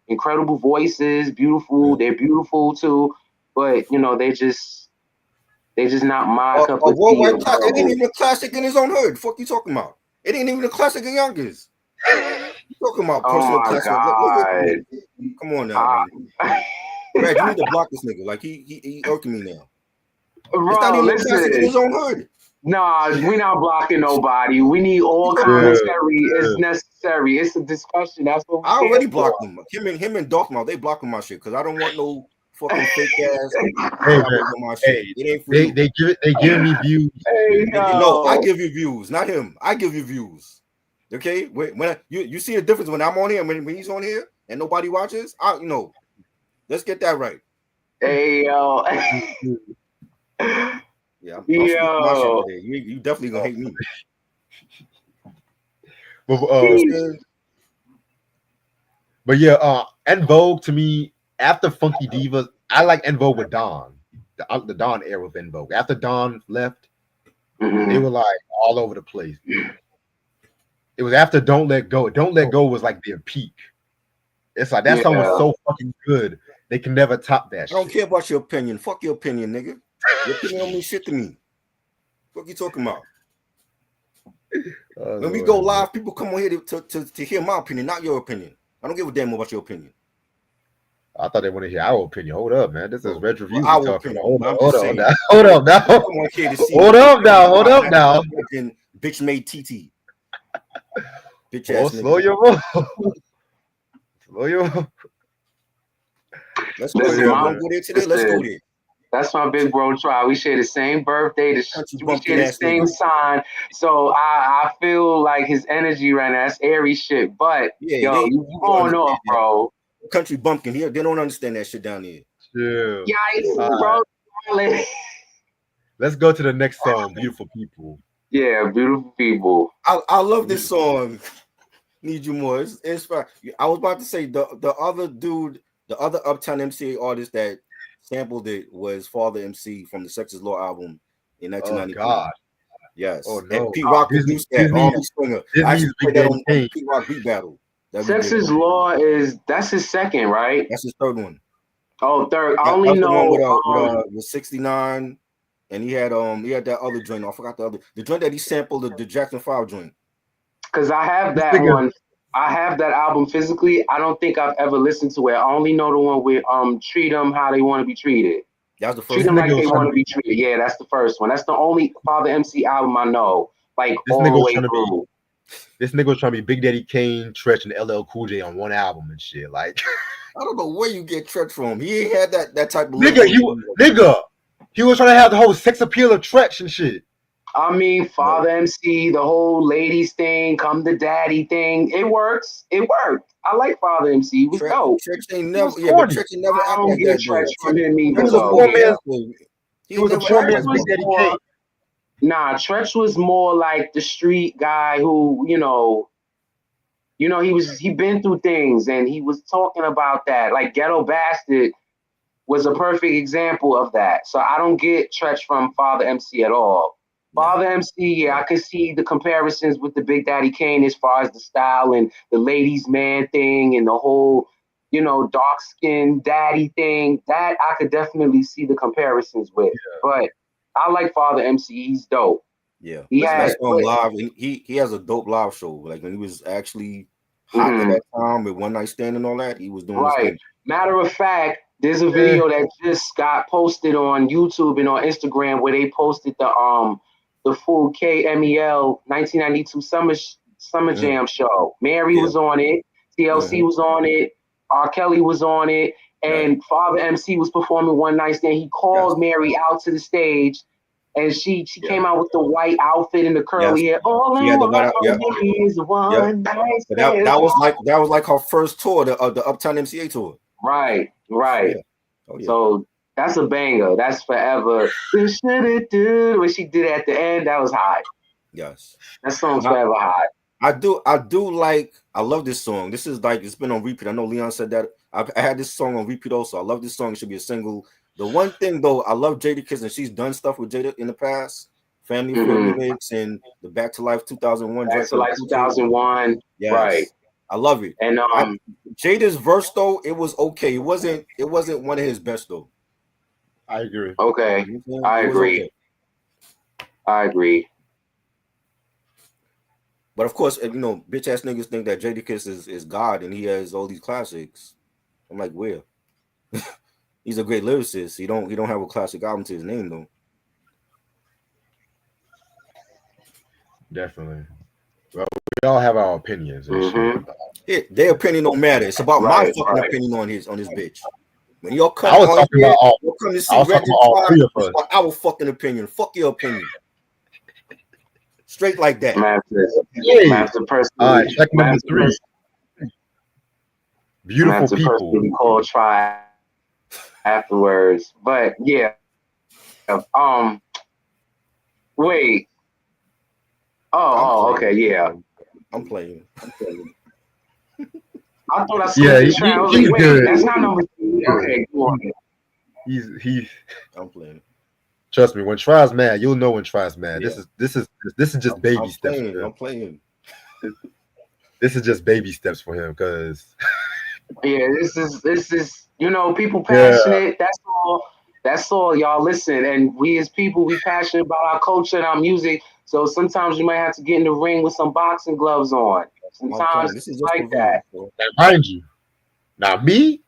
incredible voices, beautiful. They're beautiful too, but you know, they just not my cup of tea. It ain't even a classic in his own hood. Fuck you talking about? It ain't even a classic in Youngest. You talking about personal classic? God. Come on now, man. Brad, you need to block this nigga. Like he irking me now. Bro, it's not even listen. a classic in his own hood. Nah, we not blocking nobody. We need all commentary. It's necessary. It's a discussion. That's what we I already blocked him. Him and Darthmouth, they blocking my shit because I don't want no fucking fake ass. They give me views. No, I give you views, not him. I give you views. Okay, when you see a difference when I'm on here, when he's on here and nobody watches. Let's get that right. Hey yo. Yeah, my shit today. You definitely gonna hate me. But yeah, En Vogue to me after Funky Divas, I like En Vogue with Dawn, the Dawn era of En Vogue. After Dawn left, they were like all over the place. It was after Don't Let Go. Don't Let Go was like their peak. It's like that song was so fucking good. They can never top that. I don't care about your opinion. Fuck your opinion, nigga. Your opinion don't mean shit to me. What you talking about? When we go live, people come on here to hear my opinion, not your opinion. I don't give a damn about your opinion. I thought they want to hear our opinion. Hold up, man. This is Red Review. Our opinion. Hold up now. Hold up now. Bitch made TT. Bitch ass nigga. Slow your roll. Slow your roll. Let's go there. Let's go there. That's my big bro Try. We share the same birthday. We share the same sign. So I feel like his energy right now. That's airy shit. But you going off, bro. Country bumpkin here. They don't understand that shit down here. Yeah. Bro. Let's go to the next song, Beautiful People. Yeah, Beautiful People. I love this song. Need You More. It's inspired. I was about to say the other dude, the other Uptown MCA artist that sampled it was Father MC from the Sex's Law album in 1993. Oh God. Yes. Oh no. And Pete Rock produced that. I actually played that on Pete Rock Beat Battle. Sex's Law that's his second, right? That's his third one. Oh, third. I only know with 69, and he had that other joint. I forgot the joint that he sampled, the Jackson 5 joint. Because I have that one. I have that album physically. I don't think I've ever listened to it. I only know the one with Treat Them How They Want to Be Treated. That was the first. Treat Them Like They Want to Be Treated. Yeah, that's the first one. That's the only Father MC album I know. Like all the way through. This nigga was trying to be Big Daddy Kane, Tretch, and LL Cool J on one album and shit. Like, I don't know where you get Tretch from. He ain't had that type of nigga. He was trying to have the whole sex appeal of Tretch and shit. I mean, Father MC, the whole ladies thing, come to daddy thing. It works. It worked. I like Father MC. He was dope. Tretch ain't never. Yeah, but Tretch ain't never. I don't get Tretch from him either. He was a poor man's Big Daddy Kane. Nah, Tretch was more like the street guy who, he been through things and he was talking about that. Like Ghetto Bastard was a perfect example of that. So I don't get Tretch from Father MC at all. Father MC, I can see the comparisons with the Big Daddy Kane as far as the style and the ladies man thing and the whole, dark skinned daddy thing. That I could definitely see the comparisons with. Yeah. But I like Father MC. He's dope. Yeah, he has live. He has a dope live show. Like when he was actually hot at that time with One Night Stand and all that, he was doing right. His thing. Matter of fact, there's a video that just got posted on YouTube and on Instagram where they posted the full KMEL 1992 Summer Jam show. Mary was on it. TLC was on it. R. Kelly was on it. And Father MC was performing One Night Stand. He called Mary out to the stage, and she came out with the white outfit and the curly hair. All I want is one night stand. That was like her first tour of the Uptown MCA tour. Right. Yeah. Oh, yeah. So that's a banger. That's forever. When she did it at the end, that was hot. Yes. That song's forever hot. I love this song. This is like, it's been on repeat. I know Leon said that. I had this song on repeat also. I love this song. It should be a single. The one thing though, I love Jadakiss and she's done stuff with Jada in the past. Family Affair remix and the Back to Life 2001 Back to Life 2001. Yes. Right. I love it. And Jada's verse though, it was okay. It wasn't one of his best though. I agree. Okay. I agree. Okay. I agree. But of course, you know, bitch ass niggas think that Jadakiss is God and he has all these classics. I'm like, where? He's a great lyricist. He don't have a classic album to his name though. Definitely. Well, we all have our opinions and shit. Their opinion don't matter. It's about my fucking opinion on his bitch. When y'all come, I was talking about all. Come to see I was talking about all three of us. Our fucking opinion. Fuck your opinion. Straight like that. Master person. All right, check number 3. Beautiful people. We call try afterwards, but yeah. Wait. Oh, okay, yeah. I'm playing. I thought I said he's wait, good. That's not number 3. Okay, go on. I'm playing. Trust me, when Try's mad, you'll know when Try's mad. Yeah. This is just baby steps. I'm playing. This is just baby steps for him, because this is you know, people passionate. Yeah. That's all y'all listen. And we as people, we passionate about our culture and our music. So sometimes you might have to get in the ring with some boxing gloves on. Sometimes this is like that. Mind you, now me,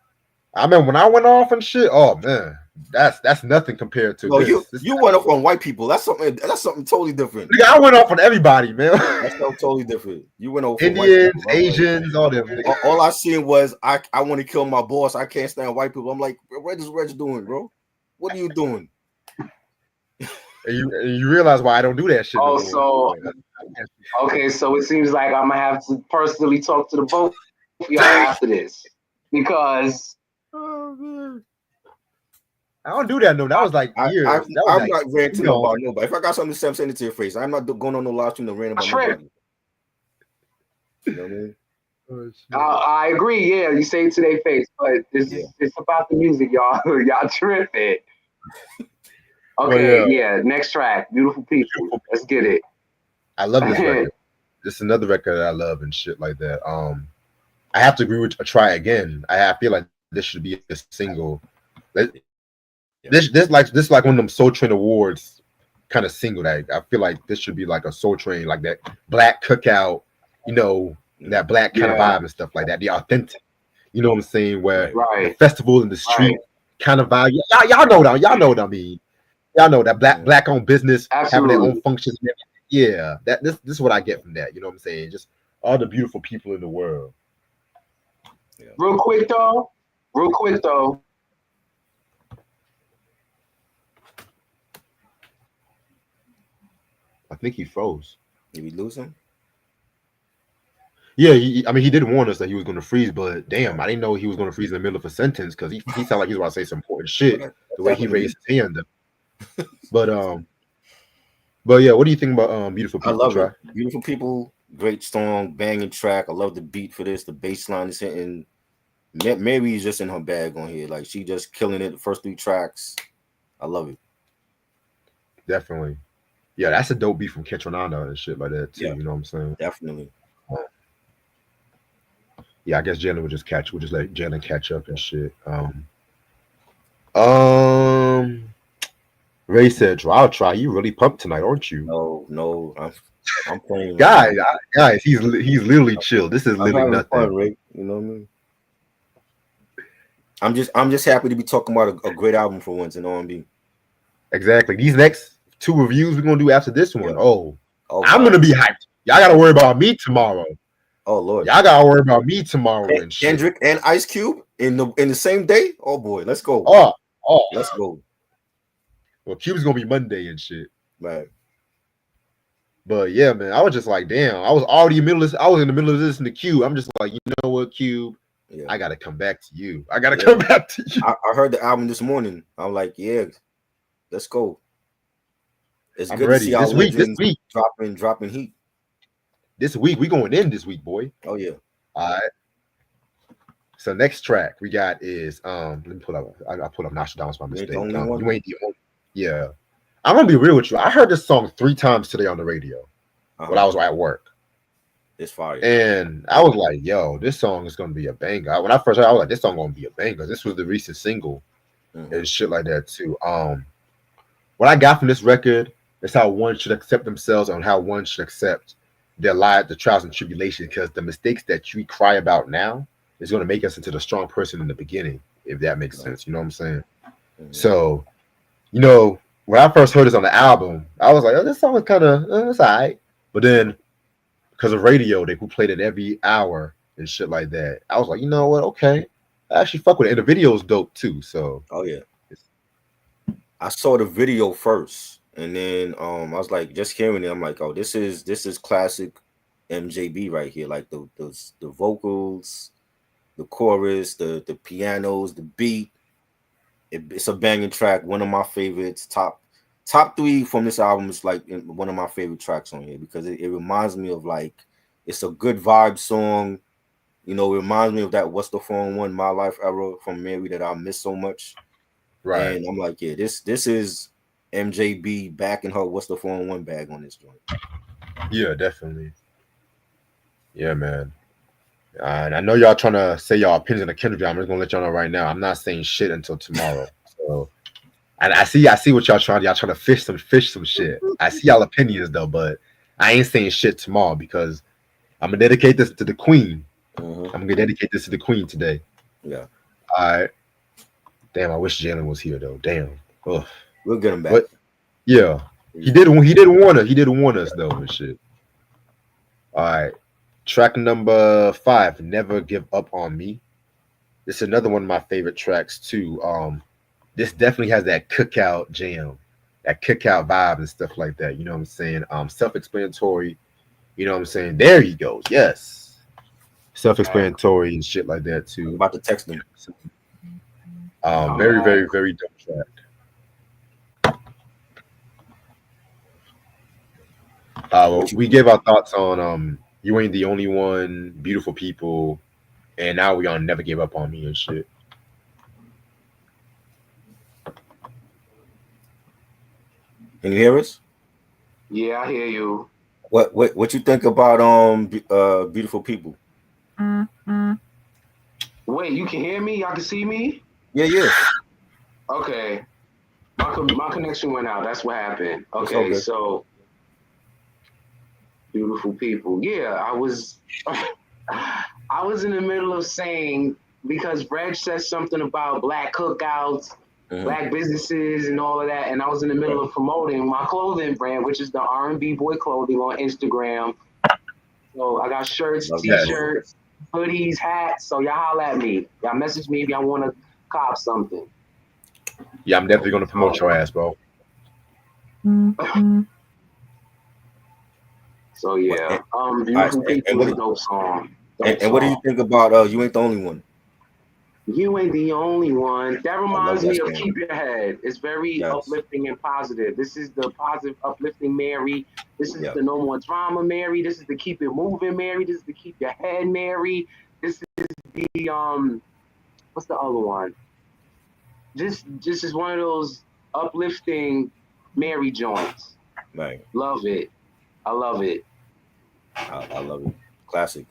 I mean, when I went off and shit, oh man, that's nothing compared to this. You went off on white people. That's something totally different. Nigga, I went off on everybody, man. That's something totally different. You went off Indians, Asians, all them. All I seen was I want to kill my boss. I can't stand white people. I'm like, what is Reg doing, bro? What are you doing? And you realize why I don't do that shit. So it seems like I'm gonna have to personally talk to the both of y'all after this, because I don't do that. No, that was like years. I'm not ranting about nobody. If I got something to say, I'm saying it to your face. I'm not going on no live stream to rant about nobody. You know what I mean? I agree. Yeah, you say it to their face, but it's about the music, y'all. Y'all tripping. Okay, next track, Beautiful People. Let's get it. I love this record. This is another record that I love and shit like that. I have to agree with Try Again. I feel like this should be a single. This like one of them Soul Train Awards kind of single that I feel like this should be like a Soul Train, like that black cookout, you know, that black kind of vibe and stuff like that. The authentic, you know what I'm saying? Where the festival in the street kind of vibe. Y'all know that. Y'all know what I mean. Y'all know that black owned business, having their own functions. Yeah, this is what I get from that. You know what I'm saying? Just all the beautiful people in the world. Yeah. Real quick though. I think he froze. Did we lose him? Yeah, he did warn us that he was going to freeze, but damn, I didn't know he was going to freeze in the middle of a sentence, because he sounded like he was about to say some important shit the way he raised his hand up. But yeah, what do you think about Beautiful People? I love it. Beautiful People, great song, banging track. I love the beat for this. The bass line is hitting. Mary's just in her bag on here. Like, she just killing it. The first 3 tracks, I love it. Definitely. Yeah, that's a dope beat from Ketronada and shit like that too. Yeah, you know what I'm saying? Definitely. Yeah, I guess Jalen would just catch. We'll just let Jalen catch up and shit. Ray said, "I'll try. You really pumped tonight, aren't you?" No, I'm playing. guys, he's literally chill. This is literally nothing. Fun, Ray. You know what I mean? I'm just happy to be talking about a great album for once in R&B. Exactly. These next 2 reviews we're gonna do after this one. Yeah. Oh, I'm gonna be hyped. Y'all gotta worry about me tomorrow. Oh Lord, y'all gotta worry about me tomorrow. And Kendrick and Ice Cube in the same day. Oh boy, let's go. Oh, let's go. Well, Cube's gonna be Monday and shit. Right. But yeah, man, I was just like, damn. I was in the middle of listening to Cube. I'm just like, you know what, Cube? Yeah. I gotta come back to you. I heard the album this morning. I'm like, yeah, let's go. It's good ready. to see this week dropping heat. This week we going in this week, boy. Oh yeah. All right. So next track we got is let me pull up. I pulled up Nostradamus by mistake. You ain't the only. Yeah. I'm gonna be real with you. I heard this song 3 times today on the radio when I was at work. It's fire. And I was like, yo, this song is gonna be a banger. When I first heard it, I was like, this song gonna be a banger. This was the recent single and shit like that too. What I got from this record is how one should accept themselves and how one should accept their life, the trials and tribulations, because the mistakes that you cry about now is gonna make us into the strong person in the beginning, if that makes sense. You know what I'm saying? So, you know, when I first heard this on the album, I was like, oh, this song is kind of, it's all right. But then because of radio, they played it every hour and shit like that. I was like, you know what? Okay, I actually fuck with it, and the video is dope too. So, oh yeah, I saw the video first, and then I was like, just hearing it, I'm like, oh, this is classic MJB right here. Like the vocals, the chorus, the pianos, the beat. It's a banging track. One of my favorites. Top 3 from this album is like one of my favorite tracks on here because it reminds me of like it's a good vibe song. You know, it reminds me of that What's the Phone One, My Life era from Mary that I miss so much. right. And I'm like, yeah, this is MJB back in her What's the Phone One bag on this joint. Yeah, definitely. Yeah, man. And I know y'all trying to say y'all opinions on the Kendrick. I'm just gonna let y'all know right now. I'm not saying shit until tomorrow. So, and I see what y'all trying. Y'all trying to fish some shit. I see y'all opinions though, but I ain't saying shit tomorrow because I'm gonna dedicate this to the Queen. I'm gonna dedicate this to the Queen today. Yeah. All right. Damn, I wish Jalen was here though. Damn. Ugh. We'll get him back. But yeah, he didn't warn us though and shit. All right. Track number 5, Never Give Up on Me. This is another one of my favorite tracks too. This definitely has that cookout jam, that cookout vibe and stuff like that. You know what I'm saying? Self-explanatory. You know what I'm saying? There he goes. Yes. Self-explanatory and shit like that too. I'm about to text him. Very, very, very dope track. We gave our thoughts on You Ain't the Only One, Beautiful People, and now we on Never Give Up on Me and shit. Can you hear us? Yeah, I hear you. What you think about Beautiful People? Wait, you can hear me? Y'all can see me? Yeah. Okay. My connection went out. That's what happened. Okay, so Beautiful People. Yeah, I was in the middle of saying, because Reg said something about black cookouts, black businesses and all of that, and I was in the middle of promoting my clothing brand, which is the R&B Boy Clothing on Instagram. So I got shirts, t-shirts, hoodies, hats. So y'all holla at me. Y'all message me if y'all want to cop something. Yeah, I'm definitely gonna promote your ass, bro. So yeah, Beautiful People is a dope song. And what do you think about You Ain't the Only One? You Ain't the Only One. That reminds me of Keep Your Head. It's very uplifting and positive. This is the positive, uplifting Mary. This is the No More Drama Mary. This is the Keep It Moving Mary. This is the Keep Your Head Mary. This is the what's the other one? This is one of those uplifting Mary joints. Right. Love it. I love it. I love it. Classic.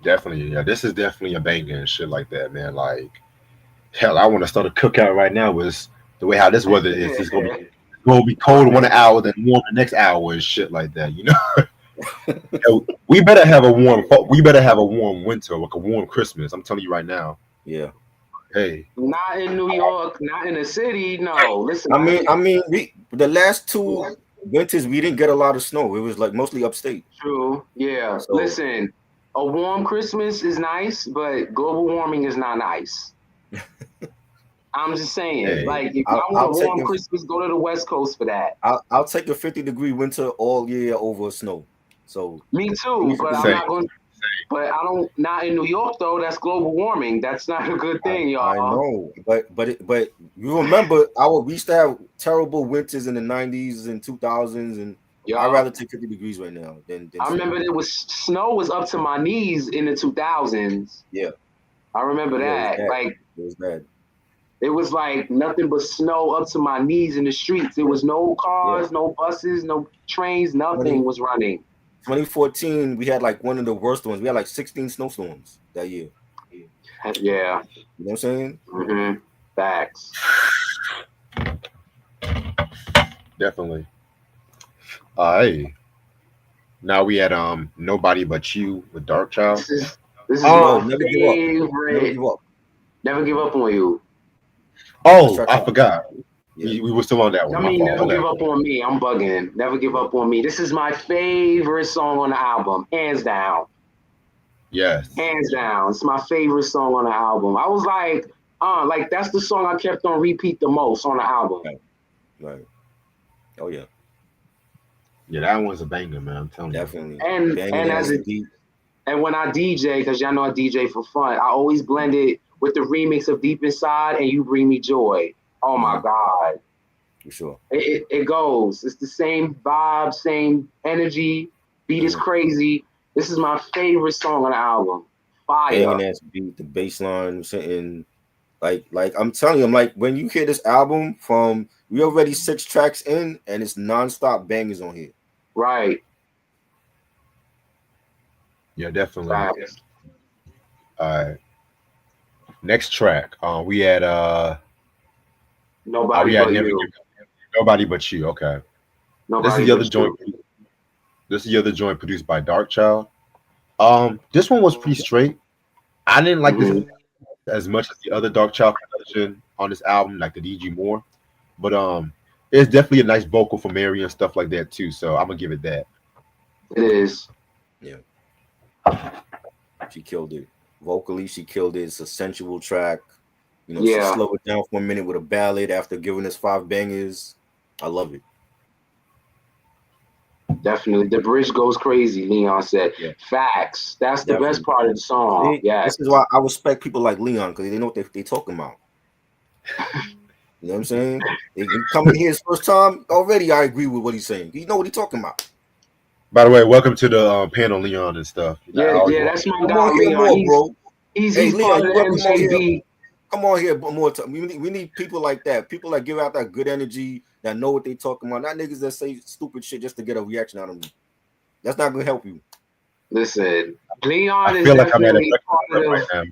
Definitely, yeah. This is definitely a banger and shit like that, man. Like, hell, I want to start a cookout right now. With the way how this weather is, it's gonna be cold 1 hour, then warm the next hour and shit like that. You know, we better have a warm winter, like a warm Christmas. I'm telling you right now. Yeah. Hey. Not in New York, not in the city. No, listen. I mean, the last 2 winters we didn't get a lot of snow. It was like mostly upstate. True. Yeah. So, listen. A warm Christmas is nice, but global warming is not nice. I'm just saying, like, if I want a warm Christmas, go to the West Coast for that. I'll take a 50-degree winter all year over snow. So me too, but I'm not going. But I don't. Not in New York though. That's global warming. That's not a good thing, y'all. I know, but you remember we used to have terrible winters in the 90s and 2000s and. I'd rather take 50 degrees right now than I remember snow was up to my knees in the 2000s. Yeah. I remember that. It was bad. It was like nothing but snow up to my knees in the streets. There was no cars, no buses, no trains, nothing was running. 2014, we had like one of the worst ones. We had like 16 snowstorms that year. Yeah. You know what I'm saying? Mm-hmm. Facts. Definitely. Hey. Now we had Nobody But You with Dark Child. This is Oh, my never favorite. give up. Never give up on you. Oh, I forgot. Yeah. We were still on that one. I mean, never give up on me. I'm bugging. Never give up on me. This is my favorite song on the album, hands down. Yes. Hands down. It's my favorite song on the album. I was like that's the song I kept on repeat the most on the album. Right. Oh yeah. Yeah, that one's a banger, man. I'm telling Definitely. And when I DJ, because y'all know I DJ for fun, I always blend it with the remix of Deep Inside and You Bring Me Joy. Oh my God. For sure. It goes. It's the same vibe, same energy. Beat is crazy. This is my favorite song on the album. Fire. Banging ass beat, the bass line sitting like I'm telling you, I'm like, when you hear this album we already 6 tracks in and it's nonstop bangers on here. Right. Yeah, definitely. Facts. All right. Next track. We had Nobody But You. Nobody But You. Okay. This is the other joint. This is the other joint produced by Dark Child. This one was pretty straight. I didn't like this as much as the other Dark Child production on this album, like the DG more. But it's definitely a nice vocal for Mary and stuff like that too. So I'm gonna give it that. It is. Yeah. She killed it. Vocally, she killed it. It's a sensual track. You know, she slowed it down for a minute with a ballad after giving us 5 bangers. I love it. Definitely. The bridge goes crazy, Leon said. Yeah. Facts. That's the best part of the song. Yeah. This is why I respect people like Leon, because they know what they're talking about. You know what I'm saying? He coming here his first time, already I agree with what he's saying. You know what he's talking about. By the way, welcome to the panel, Leon, and stuff. Yeah, that's my guy, Leon. Bro. He's part of the MJB. Come on here more time. We need people like that. People that give out that good energy, that know what they talking about. Not niggas that say stupid shit just to get a reaction out of me. That's not gonna help you. Listen, Leon is definitely part of right now.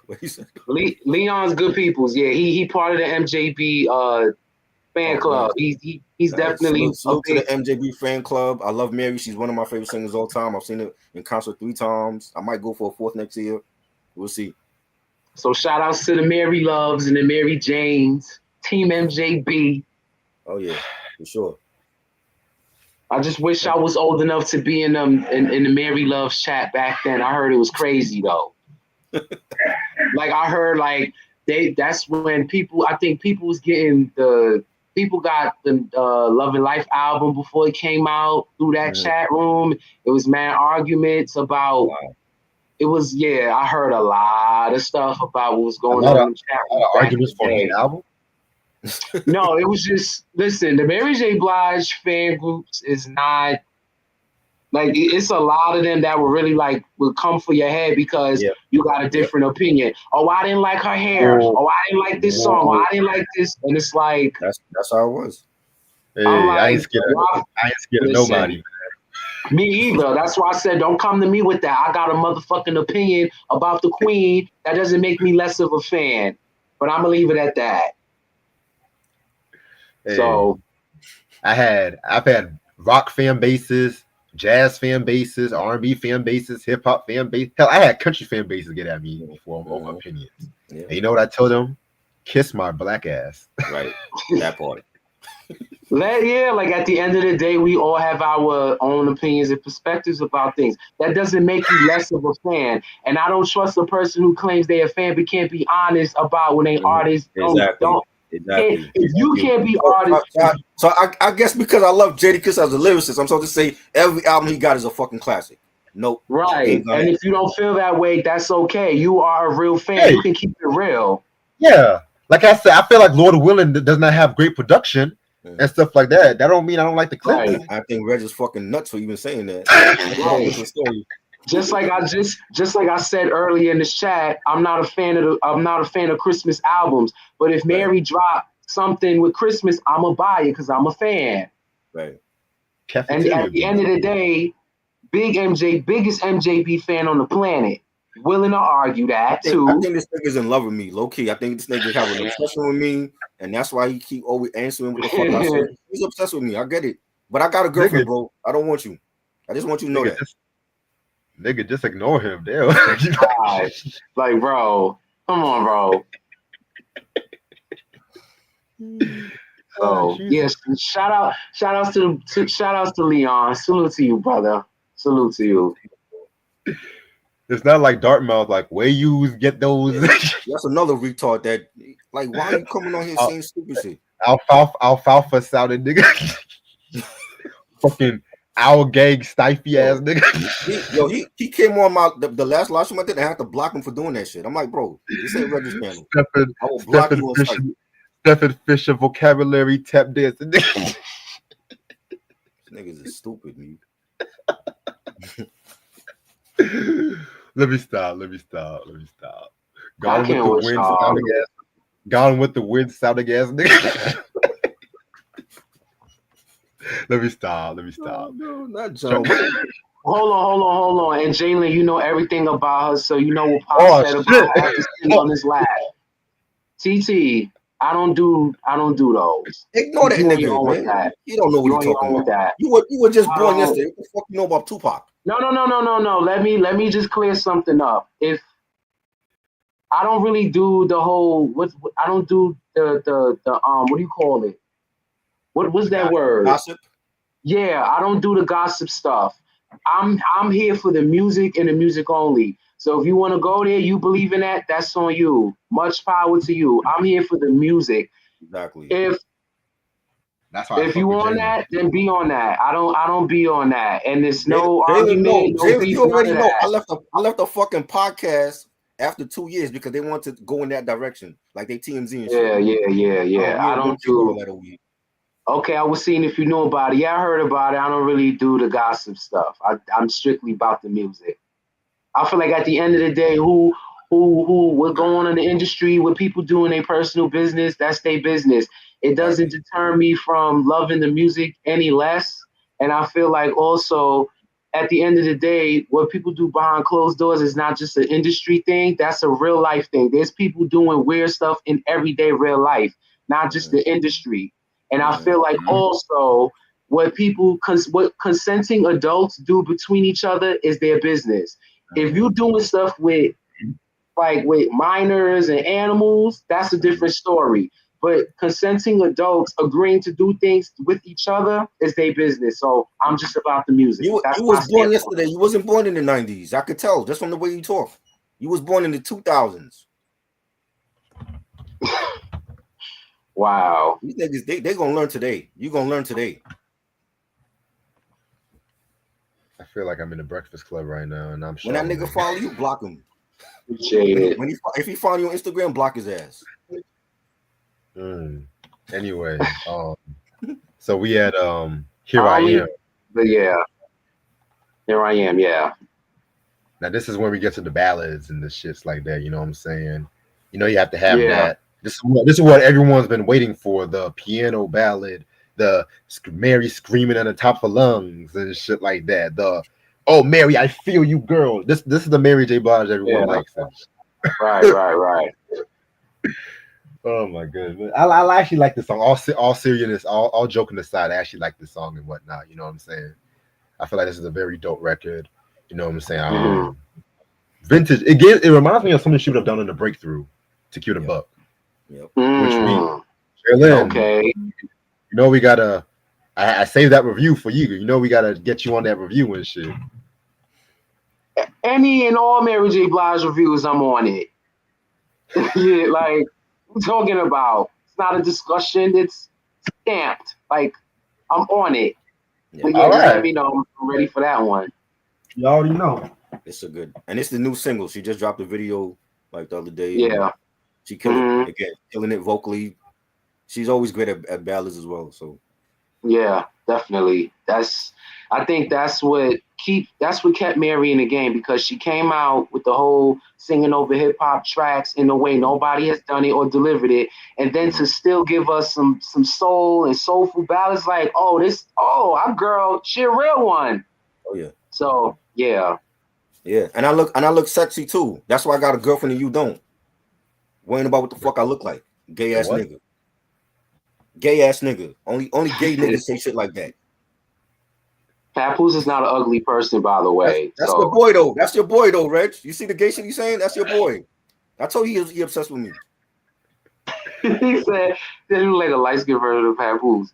What you said? Leon's good peoples. Yeah, he part of the MJB fan club. He's definitely salute to the MJB fan club. I love Mary. She's one of my favorite singers all time. I've seen her in concert 3 times. I might go for a 4th next year. We'll see. So shout outs to the Mary Loves and the Mary Janes, Team MJB. Oh yeah, for sure. I just wish I was old enough to be in the Mary Loves chat back then. I heard it was crazy though. Like I heard that's when people was getting people got the Love and Life album before it came out through that chat room. It was mad arguments about it was I heard a lot of stuff about what was going on in the chat room. Arguments for the album? No, it was just listen, the Mary J. Blige fan groups is not like it's a lot of them that were really would come for your head because you got a different opinion. Oh, I didn't like her hair. Oh, I didn't like this song. Oh, I didn't like this. And it's like that's how it was. Hey, I ain't scared of nobody. Me either. That's why I said don't come to me with that. I got a motherfucking opinion about the queen. That doesn't make me less of a fan. But I'm gonna leave it at that. Hey, so I've had rock fan bases, jazz fan bases, R&B fan bases, hip hop fan base. Hell, I had country fan bases get at me before my opinions. Yeah. And you know what I told them? Kiss my black ass. Right. That part. Like at the end of the day, we all have our own opinions and perspectives about things. That doesn't make you less of a fan. And I don't trust a person who claims they're a fan but can't be honest about when they artists don't. Exactly. If you can't be artist. So I guess because I love Jadakiss as a lyricist, I'm supposed to say every album he got is a fucking classic. Nope. Right. And if you don't feel that way, that's okay. You are a real fan. Hey. You can keep it real. Yeah. Like I said, I feel like Lord of Willing does not have great production and stuff like that. That don't mean I don't like the clip. Right. I think Reg is fucking nuts for even saying that. just like I said earlier in the chat, I'm not a fan of Christmas albums. But if Mary dropped something with Christmas, I'ma buy it because I'm a fan. Right. And Cafeteria at the beat. end of the day, biggest MJB fan on the planet. Willing to argue that I too. think this nigga's in love with me, low key. I think this nigga's having an obsession with me, and that's why he keep always answering what the fuck I say. He's obsessed with me. I get it, but I got a girlfriend, bro. I don't want you. I just want you to know that. Nigga, just ignore him. Damn. Like, bro, come on, bro. So yes, shout outs to Leon. Salute to you, brother. Salute to you. It's not like Dartmouth, like where you get those. That's another retard that, like, why are you coming on here saying stupid shit? Alfalfa sounding nigga. Fucking owl gang stify ass nigga. He came on the last live stream I did, and I had to block him for doing that shit. I'm like, bro, this ain't Reggie's channel. I will block you on site. Stephen Fisher vocabulary tap dancing. These niggas is stupid, man. Let me stop. Gone with the wind sounding ass nigga. Let me stop. Oh, no, not John. Hold on. And Jalen, you know everything about her, so you know what Pop said about her after sitting on his lap. TT, I don't do those. Ignore that nigga, man. You don't know what you're talking about. You were just born yesterday. What the fuck you know about Tupac? No. Let me just clear something up. If I don't really do the whole I don't do the what do you call it? What's that word? Gossip? Yeah, I don't do the gossip stuff. I'm here for the music and the music only. So if you want to go there, you believe in that, that's on you. Much power to you. I'm here for the music. Exactly. If you on that, then be on that. I don't be on that. And there's no argument. No beef, you already know. that. I left a fucking podcast after 2 years because they wanted to go in that direction, like they TMZ and shit. Yeah. I don't do. Okay, I was seeing if you know about it. Yeah, I heard about it. I don't really do the gossip stuff. I'm strictly about the music. I feel like at the end of the day, what going on in the industry, what people do in their personal business, that's their business. It doesn't deter me from loving the music any less. And I feel like also at the end of the day, what people do behind closed doors is not just an industry thing. That's a real life thing. There's people doing weird stuff in everyday real life, not just the industry. And I feel like also what consenting adults do between each other is their business. If you're doing stuff with minors and animals, that's a different story. But consenting adults agreeing to do things with each other is their business. So I'm just about the music. You was born yesterday. You wasn't born in the 90s. I could tell just from the way you talk. You was born in the 2000s. Wow. These niggas, they gonna learn today. You gonna learn today. I feel like I'm in the Breakfast Club right now, and I'm when that nigga follow you, block him. If he follow you on Instagram, block his ass. Anyway, so we had Here I Am. But yeah, Here I Am. Yeah. Now this is when we get to the ballads and the shits like that. You know what I'm saying? You know you have to have that. This is what everyone's been waiting for: the piano ballad, the Mary screaming at the top of lungs and shit like that. The "Oh Mary, I feel you, girl." This is the Mary J. Blige everyone likes. Right. Oh my goodness, I actually like this song. All seriousness, all joking aside, I actually like this song and whatnot. You know what I'm saying? I feel like this is a very dope record. You know what I'm saying? Vintage. It reminds me of something she would have done in the Breakthrough to Cue the Buck. Yep. Which means, okay. You know we gotta. I saved that review for you. You know we gotta get you on that review and shit. Any and all Mary J. Blige reviews, I'm on it. Yeah, like I'm talking about. It's not a discussion. It's stamped. Like I'm on it. Yeah, just let me know. I'm ready for that one. You already know. It's a good, and it's the new single. She just dropped a video like the other day. Yeah. She killing it vocally. She's always great at ballads as well. So Yeah, definitely. I think that's what kept Mary in the game because she came out with the whole singing over hip hop tracks in a way nobody has done it or delivered it, and then to still give us some soul and soulful ballads like our girl, she a real one. Oh yeah. So yeah. Yeah. And I look sexy too. That's why I got a girlfriend and you don't. Worrying about what the fuck I look like. Gay The ass what? nigga. Gay ass nigga. Only gay niggas say shit like that. Papoose is not an ugly person, by the way. That's your So boy though. That's your boy though, Reg. You see the gay shit he's saying? That's your boy. I told you he obsessed with me. he said that you like a light skinned version of Papoose.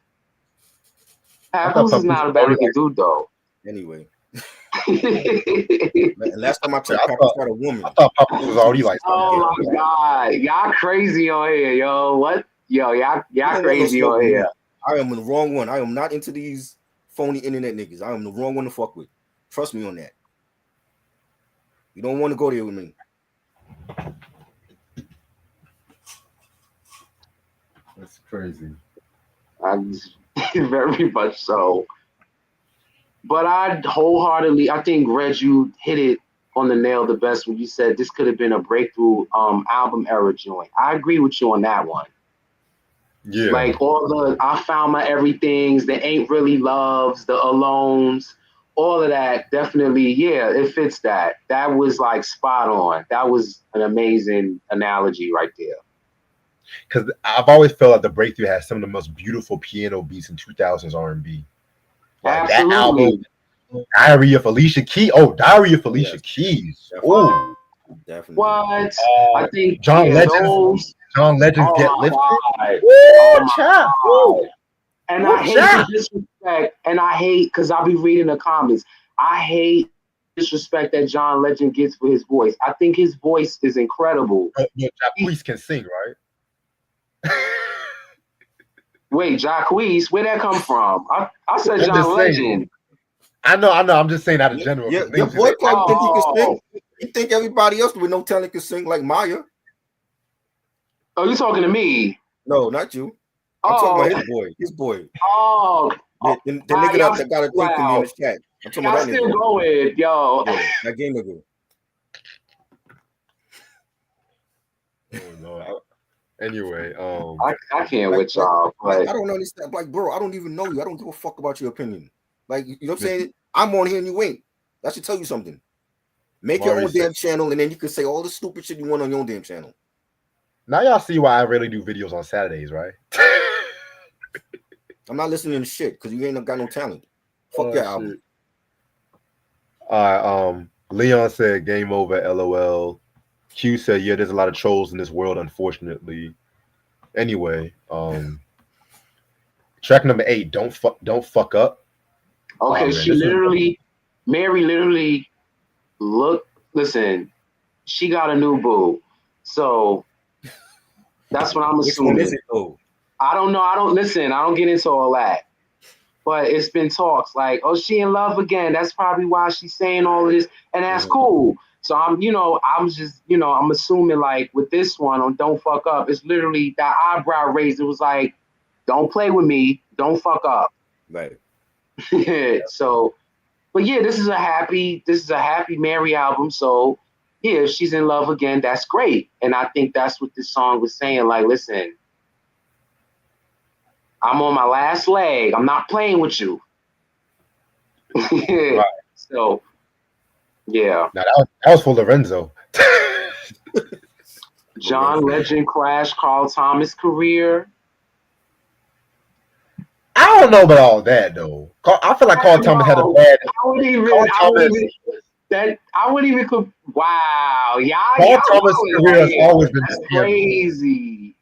I thought Papoose is Papoose not was a bad already looking dude though. Anyway. Oh And last time I checked, I Papoose thought had a woman. I thought Papoose was already like my god, y'all crazy on here, yo. What? Yo, y'all You don't want no crazy smoke on with me. here. I am the wrong one. I am not into these phony internet niggas. I am the wrong one to fuck with. Trust me on that. You don't want to go there with me. That's crazy. Very much so. But I think Reg, you hit it on the nail the best when you said this could have been a breakthrough album era joint. I agree with you on that one. Yeah. Like all the I found my everythings, the ain't really loves, the alones, all of that, definitely, yeah, it fits that. That was like spot on. That was an amazing analogy right there. Because I've always felt like the Breakthrough has some of the most beautiful piano beats in 2000s R&B. Like that Absolutely. album, Diary of Alicia Keys. Oh, Diary of Alicia Yes. Keys. Definitely. Oh, Definitely. What? I think John yeah, Legend's those. John Legend's Oh Get my Lifted. god. Woo, Oh my child. god. And Woo, I hate child. the disrespect. And I hate because I'll be reading the comments. I hate disrespect that John Legend gets for his voice. I think his voice is incredible. But Jacquees can sing, right? Wait, Jacquees, where'd that come from? I said I'm John just saying. Legend. I know. I'm just saying out of general. Your Things boy probably think he can Oh, sing. You think everybody else with no talent can sing like Maya? oh, you talking to me? No, not you. I'm talking Oh, about his boy. His boy. oh, The nigga y'all that got a thing to me in wow. the chat. I'm talking Y'all about that still nigga. going, yo. Yeah, that game nigga. Oh no. Anyway, I can't Like, with y'all, but I don't understand. Like, bro, I don't even know you. I don't give a fuck about your opinion. Like, you know what I'm saying? I'm on here and you ain't. That should tell you something. Make your own damn channel, and then you can say all the stupid shit you want on your own damn channel. Now y'all see why I really do videos on Saturdays, right? I'm not listening to shit because you ain't got no talent. Fuck your album. All right. Leon said game over. LOL. Q said, yeah, there's a lot of trolls in this world, unfortunately. Anyway, track number 8, don't fuck up. okay, Mary literally listen, she got a new boo. So that's what I'm assuming. Which one is it though? I don't know. I don't get into all that. But it's been talks like, oh, she in love again. That's probably why she's saying all of this. And that's cool. So I'm assuming like with this one on Don't Fuck Up, it's literally that eyebrow raised. It was like, don't play with me. Don't fuck up. Right. So, but yeah, this is a happy Mary album. So yeah, if she's in love again, that's great. And I think that's what this song was saying. Like, listen, I'm on my last leg. I'm not playing with you. Right. So, yeah. Now that was for Lorenzo. John Legend crashed Carl Thomas' career. I don't know about all that though. I feel like Carl Thomas had a bad. I wouldn't even. Wow, y'all. Carl Thomas' career has always been crazy.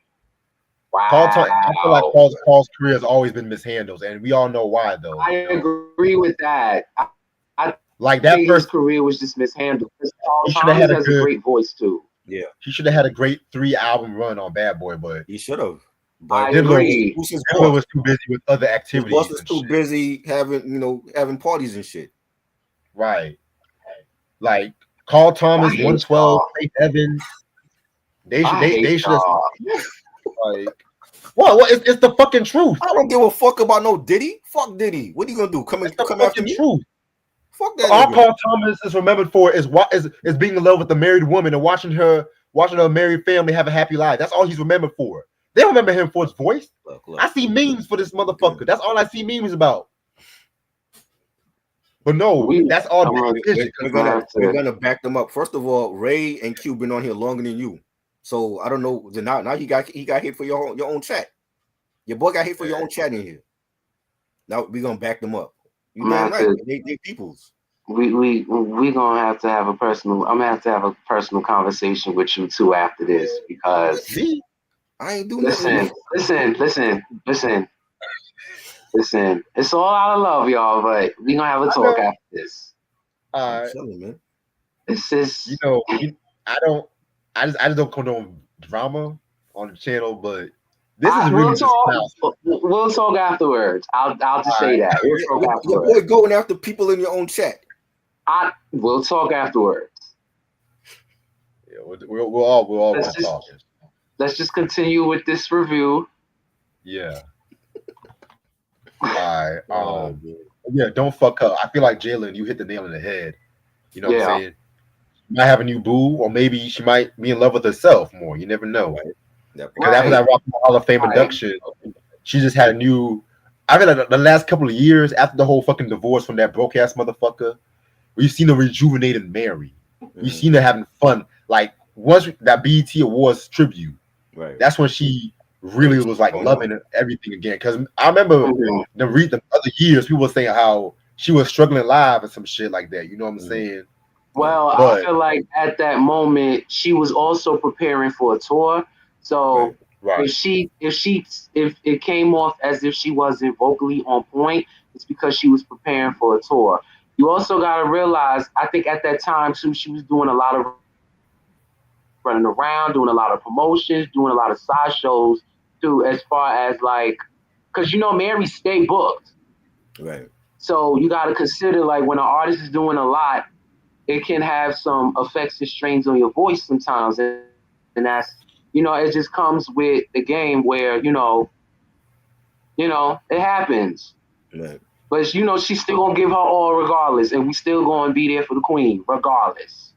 Wow. I feel like Paul's career has always been mishandled, and we all know why, though. I agree with that. I like that first career was just mishandled. Paul Thomas has a great voice too. Yeah, he should have had a great 3-album run on Bad Boy, but he should have. I agree. Diddler was too busy with other activities. His boss was too busy having parties and shit. Right. Like Carl Thomas, 112, Faith Evans. They should have like What? It's the fucking truth. I don't give a fuck about no Diddy. Fuck Diddy. What are you gonna do? Come It's the after fucking me? truth. Fuck that All nigga. Paul Thomas is remembered for is being in love with a married woman and watching her married family have a happy life. That's all he's remembered for. They don't remember him for his voice. Look. I see memes for this motherfucker. That's all I see memes about. But no, that's all. We're gonna back them up. First of all, Ray and Q been on here longer than you, so I don't know. Now he got hit for your own chat. Your boy got hit for your own chat in here. Now we're gonna back them up. You damn right. They peoples. We gonna have to have a personal. I'm gonna have to have a personal conversation with you too after this because I ain't doing nothing. Listen. It's all out of love, y'all. But we gonna have a talk after this. All right, man. This is I just don't condone drama on the channel, but this is really we'll talk afterwards. I'll just say that. We'll talk afterwards. Your boy going after people in your own chat. We'll talk afterwards. Yeah, we'll all be talking. Let's just continue with this review. Yeah. All right. Yeah, don't fuck up. I feel like Jalen, you hit the nail on the head. You know what I'm saying? She might have a new boo, or maybe she might be in love with herself more. You never know. Because after that Rock and Roll Hall of Fame induction, she just had a new. I feel like the last couple of years after the whole fucking divorce from that broke ass motherfucker, we've seen her rejuvenated Mary. We've seen her having fun. Like once that BET Awards tribute, that's when she really was like loving everything again. Because I remember the other years, people were saying how she was struggling live and some shit like that. You know what I'm saying? Well, I feel like at that moment she was also preparing for a tour. So if it came off as if she wasn't vocally on point, it's because she was preparing for a tour. You also got to realize, I think at that time too, she was doing a lot of running around, doing a lot of promotions, doing a lot of side shows too, as far as like, because Mary stay booked. Right. So you got to consider, like, when an artist is doing a lot, it can have some effects and strains on your voice sometimes. And that's, it just comes with the game where, it happens. Right. But, she's still going to give her all regardless. And we still going to be there for the queen regardless.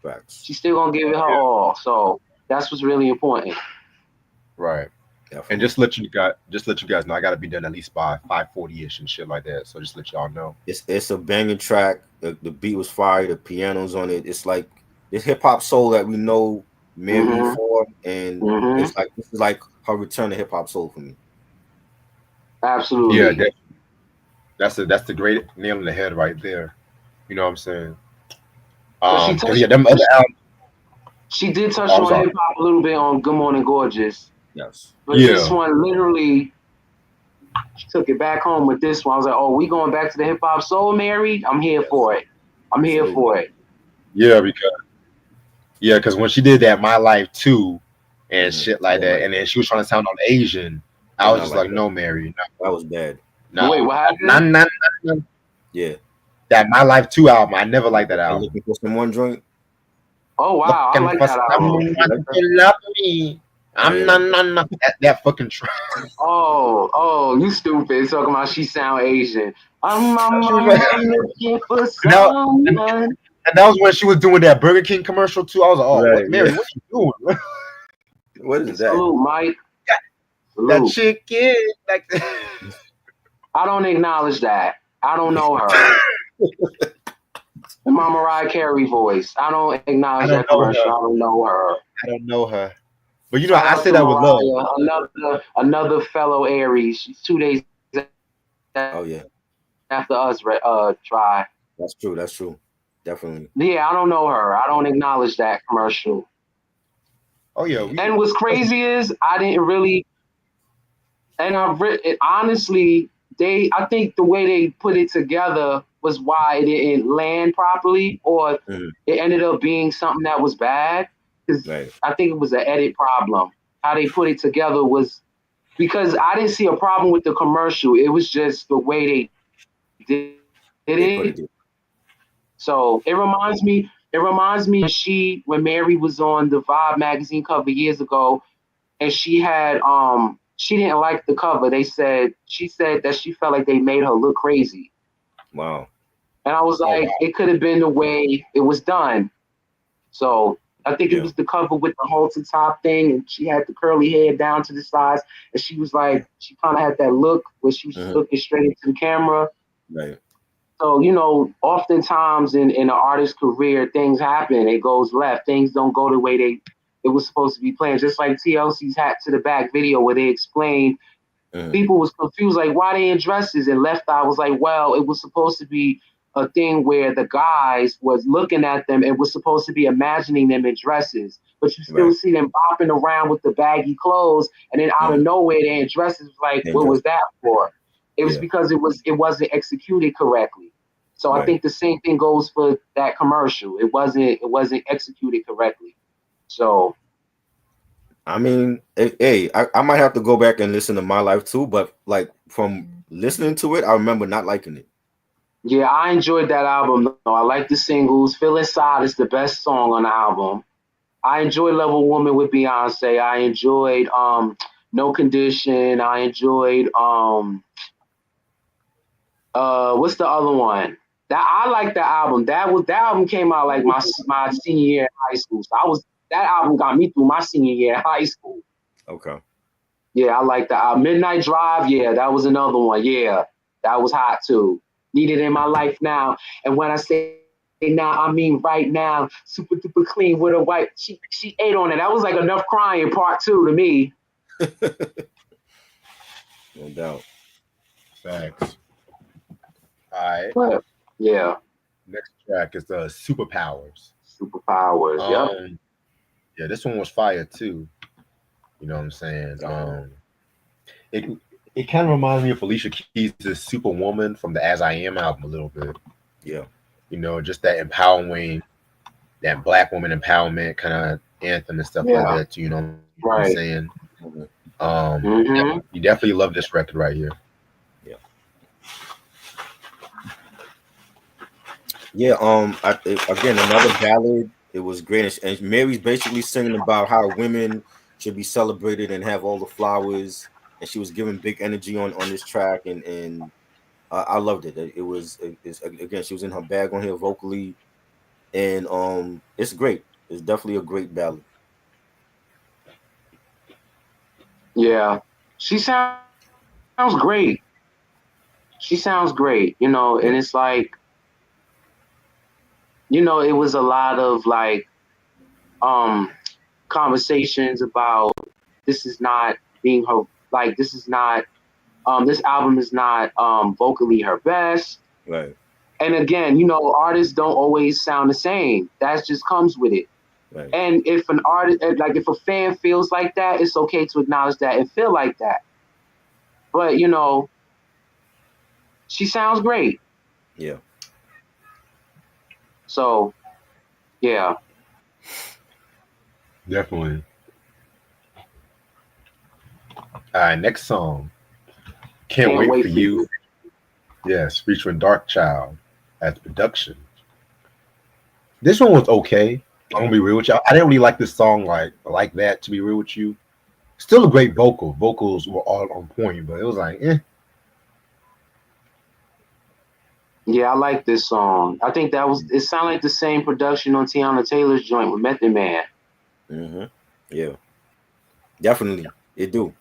Facts. She's still going to give it her all. So that's what's really important. Right. Definitely. And just let you guys know, I got to be done at least by 5:40ish and shit like that. So just let y'all know. It's a banging track. The beat was fire. The piano's on it. It's like this hip hop soul that we know Mary for, and it's like this is like her return to hip hop soul for me. Absolutely. Yeah, that's the great nail on the head right there. You know what I'm saying? Them other albums. She did touch on hip hop a little bit on Good Morning Gorgeous. Yes. But this one literally, she took it back home with this one. I was like, oh, we going back to the hip hop soul, Mary? I'm here for it. I'm here for it. Yeah, because when she did that My Life Too and shit like that, and then she was trying to sound on Asian, I was just like, no, Mary. No. That was bad. No. Wait, what happened? No. Yeah. That My Life 2 album, I never liked that album. Looking for some one joint. Oh wow, I like that album. I'm not that fucking track. Oh, you stupid. Talking about she sound Asian. I'm looking for someone. And that was when she was doing that Burger King commercial too. I was like, Mary, what you doing? What is that? Salute, Mike. That chicken, like. I don't acknowledge that. I don't know her. My Mariah Carey voice. I don't acknowledge that commercial. I don't know her. I don't know her. But I say that with love. Another fellow Aries. She's 2 days after us try. That's true. Definitely. Yeah, I don't know her. I don't acknowledge that commercial. Oh yeah. And what's crazy is I didn't really, and honestly, I think the way they put it together was why it didn't land properly, or it ended up being something that was bad. Because I think it was an edit problem. How they put it together was because I didn't see a problem with the commercial. It was just the way they did it. So it reminds me when Mary was on the Vibe magazine cover years ago, and she had she didn't like the cover. She said that she felt like they made her look crazy. Wow. And I was like, it could have been the way it was done. So I think it was the cover with the halter top thing, and she had the curly hair down to the sides, and she was like, she kind of had that look where she was looking straight into the camera. Right. So, oftentimes in an artist's career, things happen. It goes left. Things don't go the way it was supposed to be planned. Just like TLC's Hat to the Back video where they explained, people was confused, like, why they in dresses? And Left Eye was like, well, it was supposed to be a thing where the guys was looking at them and was supposed to be imagining them in dresses. But you still see them bopping around with the baggy clothes, and then out of nowhere they're in dresses. Like, what was that for? It was because it wasn't executed correctly. So I think the same thing goes for that commercial. It wasn't executed correctly. So I mean, hey, I might have to go back and listen to My Life too, but like from listening to it, I remember not liking it. yeah, I enjoyed that album. I like the singles. Feel Inside is the best song on the album. I enjoyed Level Woman with Beyonce. I enjoyed No Condition. I enjoyed what's the other one? That I like the album. That album came out like my senior year in high school. So that album got me through my senior year in high school. Okay. Yeah, I like that. Midnight Drive, yeah, that was another one. Yeah, that was hot too. Need It in My Life Now. And when I say now, I mean right now. Super duper clean with a white. She ate on it. That was like enough crying part 2 to me. No doubt. Facts. All right. But, yeah. Next track is the Superpowers. Superpowers. Yep. Yeah, this one was fire too. You know what I'm saying? It kind of reminds me of Alicia Keys' Superwoman from the As I Am album a little bit. Yeah. Just that empowering, that black woman empowerment kind of anthem and stuff like that too, what I'm saying? You definitely love this record right here. Yeah, again, another ballad. It was great, and Mary's basically singing about how women should be celebrated and have all the flowers, and she was giving big energy on this track, and I loved it. It's again, she was in her bag on here vocally, and it's great. It's definitely a great ballad. Yeah, she sounds great. She sounds great, and it's like, it was a lot of like conversations about this is not being her, like this is not this album is not vocally her best. Right. And again, artists don't always sound the same. That just comes with it. Right. And if an artist, like if a fan feels like that, it's okay to acknowledge that and feel like that. But she sounds great. Yeah. So, yeah. Definitely. All right, next song. Can't wait for you. Yes, featuring Dark Child as production. This one was okay. I'm gonna be real with you. I didn't really like this song like that, to be real with you. Still a great vocal. Vocals were all on point, but it was like, Yeah, I like this song. I think it sounded like the same production on Tiana Taylor's joint with Method Man. Yeah. Definitely. It do.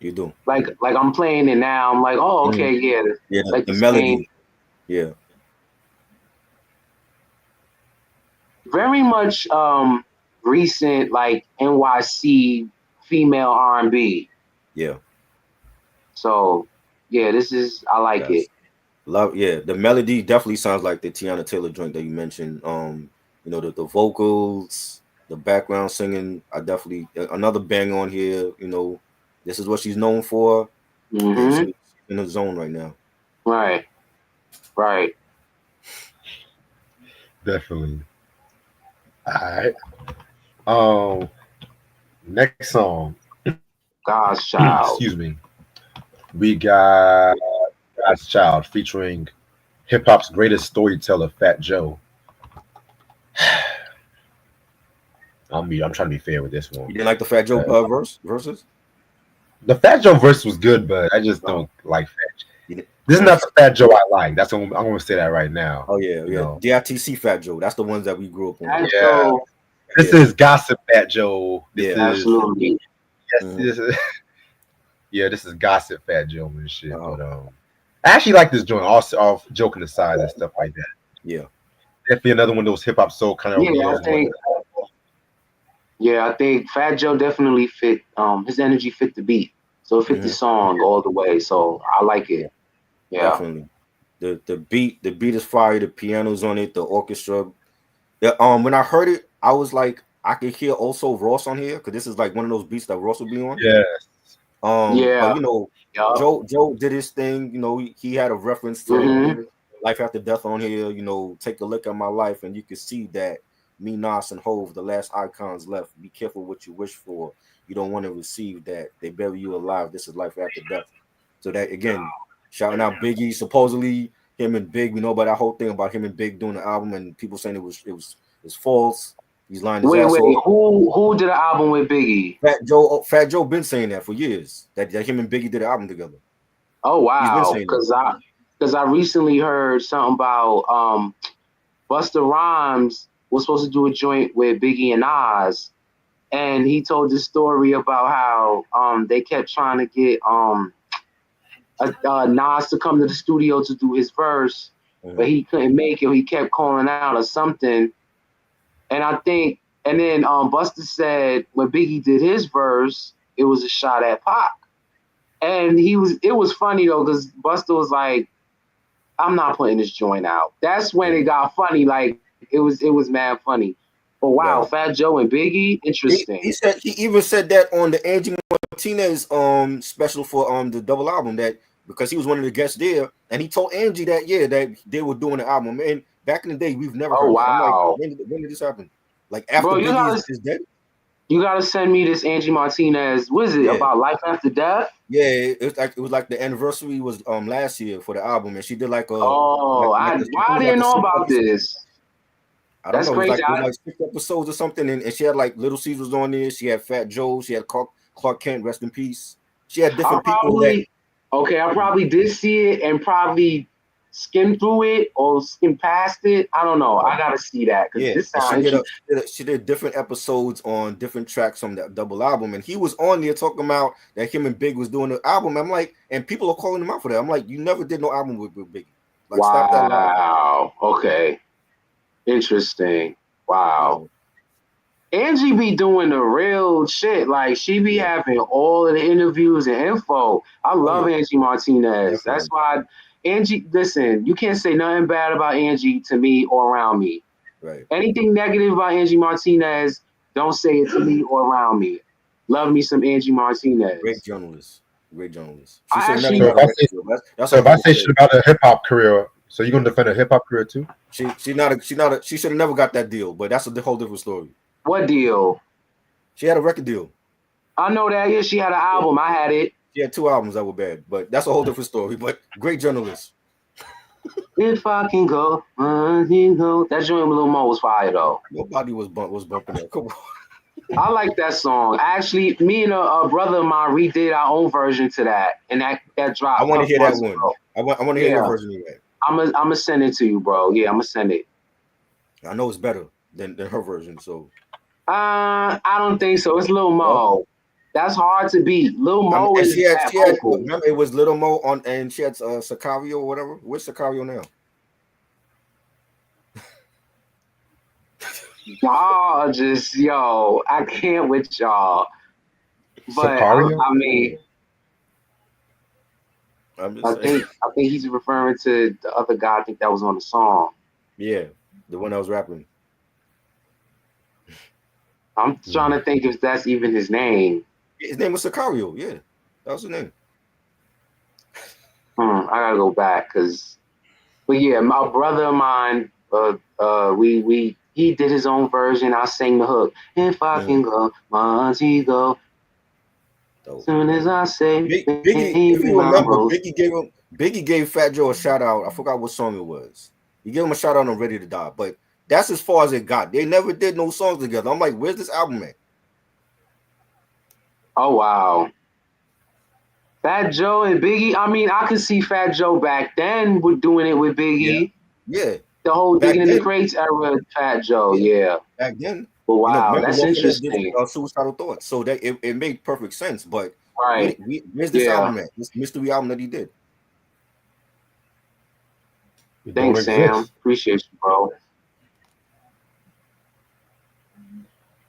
You do. Like I'm playing it now. I'm like, oh, okay, yeah. Yeah, like the melody. Yeah. Very much recent, like NYC female R&B. Yeah. So, yeah, I like it. The melody definitely sounds like the Tiana Taylor joint that you mentioned. The vocals, the background singing, I definitely another bang on here. This is what she's known for. She's in the zone right now. Right. Definitely. All right. Next song. God's Child. Excuse me. We got God's Child featuring hip hop's greatest storyteller, Fat Joe. I'm trying to be fair with this one. You didn't like the Fat Joe verses? The Fat Joe verse was good, but I just don't like Fat Joe. You know- This is not the Fat Joe I like. That's what I'm going to say that right now. Oh yeah, You yeah. know? DITC Fat Joe. That's the ones that we grew up on. That's Yeah. This Yeah. is gossip Fat Joe. This Yeah. is absolutely. yes, this is yeah, this is gossip Fat Joe and shit. Uh-huh. But I actually like this joint. Off joking aside and stuff like that. Yeah. Definitely another one of those hip hop soul kind of Yeah, reels. I think Fat Joe definitely fit. His energy fit the beat, so it fit the song all the way. So I like it. Yeah, Definitely. The beat is fire. The piano's on it. The orchestra. Yeah, when I heard it, I was like, I could hear also Ross on here because this is like one of those beats that Ross will be on. Yeah. yeah, But you know, yeah. Joe did his thing. You know, he had a reference to Mhm. life after death on here. You know, take a look at my life, and you can see that me, Nas, and Hove, the last icons left. Be careful what you wish for. You don't want to receive that. They bury you alive. This is life after death. So that again, shouting out Biggie. Supposedly him and Big. We know about that whole thing about him and Big doing the album, and people saying it was false. He's lying his Wait, ass off. who did an album with Biggie? Fat Joe been saying that for years. That him and Biggie did an album together. Oh He's been wow, saying that. because I recently heard something about Busta Rhymes was supposed to do a joint with Biggie and Nas, and he told this story about how they kept trying to get Nas to come to the studio to do his verse, but he couldn't make it. He kept calling out or something, and I think, and then Busta said when Biggie did his verse, it was a shot at Pac, and it was funny though because Busta was like, "I'm not putting this joint out." That's when it got funny. Like it was mad funny. But wow, Right. Fat Joe and Biggie, interesting. He even said that on the Angie Martinez special for the double album that because he was one of the guests there and he told Angie that that they were doing the album. And back in the day we've never Oh heard that. I'm like, wow, when did this happen? Like after bro, Biggie is dead? you gotta send me this Angie Martinez. What is it Yeah. about life after death? Yeah, it was like the anniversary was last year for the album and she did like a Oh, like I didn't know about episode. this. I don't That's know. crazy. It was like 6 episodes or something, and she had like Little Caesars on there. She had Fat Joe. She had Clark Kent, rest in peace. She had different people that. I probably did see it and probably skimmed through it or skimmed past it. I don't know. I gotta see that because this And sounds she did different episodes on different tracks from that double album, and he was on there talking about that him and Big was doing the album. I'm like, and people are calling him out for that. I'm like, you never did no album with Biggie. Like, stop that lie. wow. Okay. Interesting. Wow. Angie be doing the real shit. Like she be having all of the interviews and info. I love Angie Martinez. Definitely. That's why Angie, listen, you can't say nothing bad about Angie to me or around me. Right. Anything negative about Angie Martinez, don't say it to me or around me. Love me some Angie Martinez. Great journalist. She I should actually, never so if I say shit about a hip hop career, so you're gonna defend a hip hop career too? She should have never got that deal, but that's a whole different story. what deal? She had a record deal. I know that. Yeah, she had an album. I had it. She had 2 albums that were bad, but that's a whole different story. But great journalist. If I can go, that joint with Lil Mo was fire though. Nobody was bumping that. Come on. I like that song. Actually, me and a brother of mine redid our own version to that, and that dropped. I want to hear that one. I want to hear your version of that. I'm gonna send it to you, bro. Yeah, I'm gonna send it. I know it's better than her version. So I don't think so. It's Lil Mo. That's hard to beat. Lil Mo is she had remember it was Little Mo on, and she had Sicario or whatever. Where's Sicario now? Y'all just I can't with y'all. But Sicario? I mean, I think he's referring to the other guy. I think that was on the song. Yeah, the one that was rapping. I'm trying to think if that's even his name. His name was Sicario. Yeah, that was his name. I gotta go back but yeah, my brother of mine, he did his own version. I sang the hook. If I can go, Monty go. As soon as I say, Biggie, if you remember, Biggie gave Fat Joe a shout out. I forgot what song it was. He gave him a shout out on Ready to Die, but that's as far as it got. They never did no songs together. I'm like, where's this album at? Oh wow. Fat Joe and Biggie. I mean, I could see Fat Joe back then with doing it with Yeah, Biggie. yeah. The whole Back Digging in the then, Crates era, Fat Joe. yeah. Yeah. Back then, But wow, remember that's Will Finesse did interesting. Suicidal Thoughts, so that it made perfect sense. But Right. where's this Yeah. album at? This mystery album that he did. It don't Thanks, Sam. exist. Appreciate you, bro.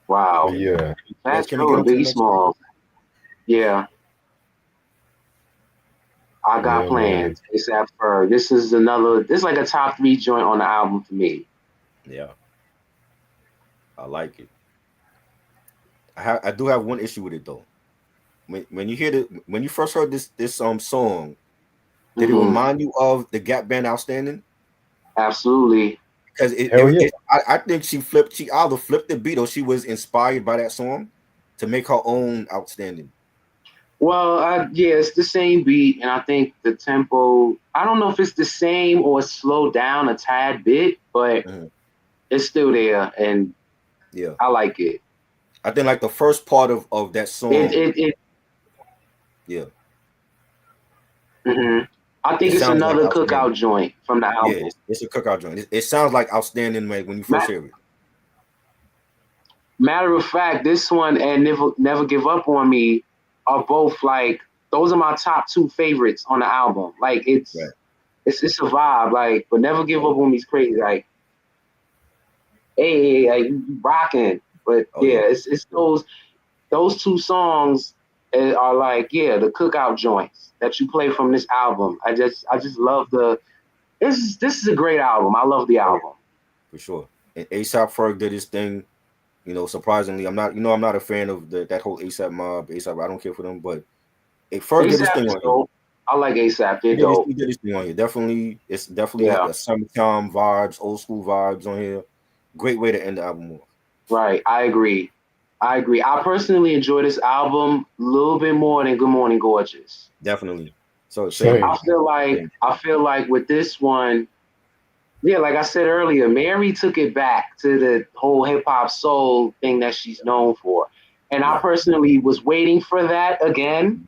But Wow. yeah, Yes, Fat can we Joe get and on to the Biggie next one? Smalls. Yeah. I got yeah, man. plans. ASAP Ferg. This is like a top 3 joint on the album for me. Yeah, I like it. I do have one issue with it though. When you hear when you first heard this song, did it Hmm. remind you of the Gap Band Outstanding? Absolutely. Because Hell yeah. I think she either flipped the beat or she was inspired by that song to make her own Outstanding. Well, yeah, it's the same beat, and I think the tempo. I don't know if it's the same or slowed down a tad bit, but Mhm. it's still there, and Yeah, I like it. I think like the first part of that It song, it, it yeah, hmm I it think it's sounds like another Outstanding. cookout joint from the Yeah, album. it's a cookout joint. It sounds like Outstanding when you first hear it. Matter of fact, this one and Never Give Up on Me are both like those are my top 2 favorites on the album. Like Right. it's a vibe. Like, but Never Give Oh Up yeah. on Me is crazy. Like, hey, like you rocking. But Oh yeah, yeah. it's those 2 songs are like the cookout joints that you play from this album. I just love this is a great album. I love the Oh yeah. album. For sure. And ASAP Ferg did his thing. Surprisingly, I'm not a fan of that whole ASAP mob. ASAP, I don't care for them, but Ferg did his ASAP thing is on here. dope. I like ASAP. They're dope. He did his thing on here. Definitely, it's definitely Yeah. a summertime vibes, old school vibes on here. Great way to end the album off. Right. I agree. I personally enjoy this album a little bit more than Good Morning Gorgeous. Definitely. So same Same. here. I Same. feel like with this one, yeah, like I said earlier, Mary took it back to the whole hip hop soul thing that she's known for. And I Yeah. personally was waiting for that again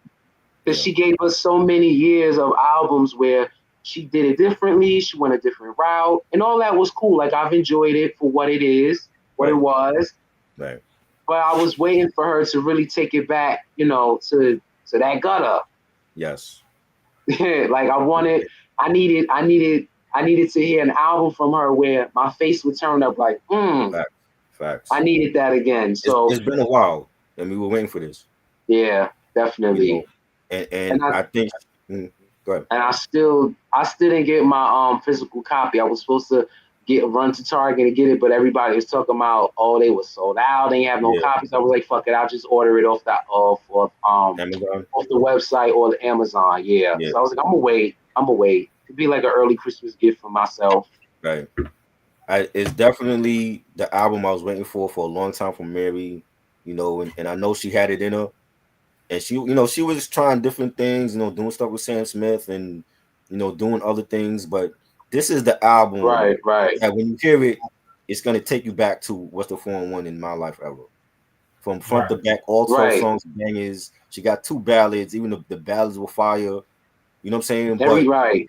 because Yeah. she gave us so many years of albums where she did it differently, she went a different route, and all that was cool. Like I've enjoyed it for what it is, what it Right. was. Right. But I was waiting for her to really take it back, to that gutter. Yes. Like I needed to hear an album from her where my face would turn up like, Facts. I Facts. needed that again. So It's been a while, and we were waiting for this. yeah, You know, definitely. and And I I think. Go ahead. and I still didn't get my physical copy. I was supposed to run to Target and get it, but everybody was talking about they were sold out, they didn't have no Yeah. copies. I was like, fuck it, I'll just order it Amazon. off the website or the Amazon. Yeah. Yeah. So I was like, I'm gonna wait. It'd be like an early Christmas gift for myself. Right. It's definitely the album I was waiting for a long time from Mary. And I know she had it in her, and she was trying different things, doing stuff with Sam Smith and doing other things. But this is the album Right, right. that when you hear it, it's gonna take you back to what's the 4-1 in my life ever. From front to back, all 12 Right. songs bangers. She got 2 ballads, even the ballads were fire. You know what I'm saying? Every But right,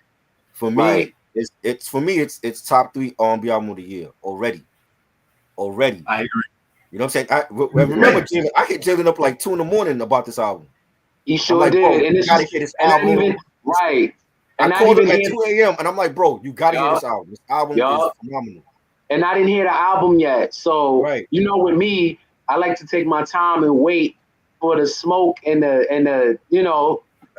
for right. me, it's top 3 R&B album of the year already. Already. I agree. You know what I'm saying? Mhm. Remember, Jalen, I hit Jalen up like 2 in the morning about this album. He I'm sure like, bro, did. And you this gotta is hear this and not album. even right. I And not called him even at hear 2 a.m. and I'm like, bro, you gotta hear yup, this album. This album is yup. phenomenal. And I didn't hear the album yet. So, Right. with me, I like to take my time and wait for the smoke and the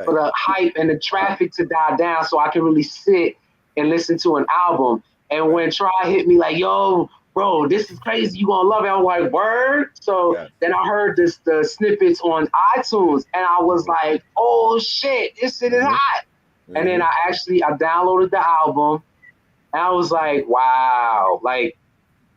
for Right. the hype and the traffic to die down so I can really sit and listen to an album. And Right. when Try hit me like, yo, bro, this is crazy, you gonna love it. I'm like, word. So Yeah. then I heard the snippets on iTunes and I was like, oh shit, this shit is Mhm. hot. And then Mhm. I downloaded the album and I was like, wow, like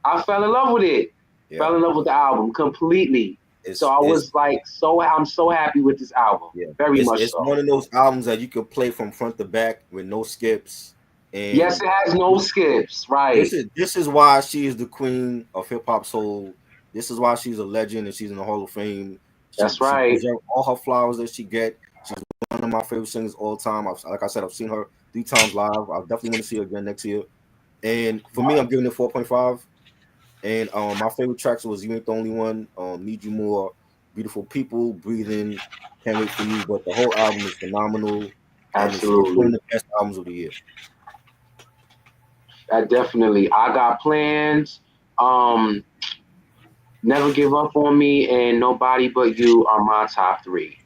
I fell in love with it. Yeah. Fell in love with the album completely. So I It's was like, I'm so happy with this album. yeah. Very much It's so. one of those albums that you could play from front to back with no skips. Yes, And it has no skips. Right. this is why she is the queen of hip hop soul. This is why she's a legend and she's in the Hall of Fame. She That's right. deserves all her flowers that she get. She's one of of my favorite singers all time. Like I said, I've seen her 3 times live. I definitely want to see her again next year. And for me, I'm giving it 4.5. And my favorite tracks was "You Ain't the Only One," "Need You More," "Beautiful People," "Breathing," "Can't Wait for You." But the whole album is phenomenal, and it's one of Absolutely. the best albums of the year. That definitely. I got plans. Um, Never Give Up on Me and Nobody But You are my top 3.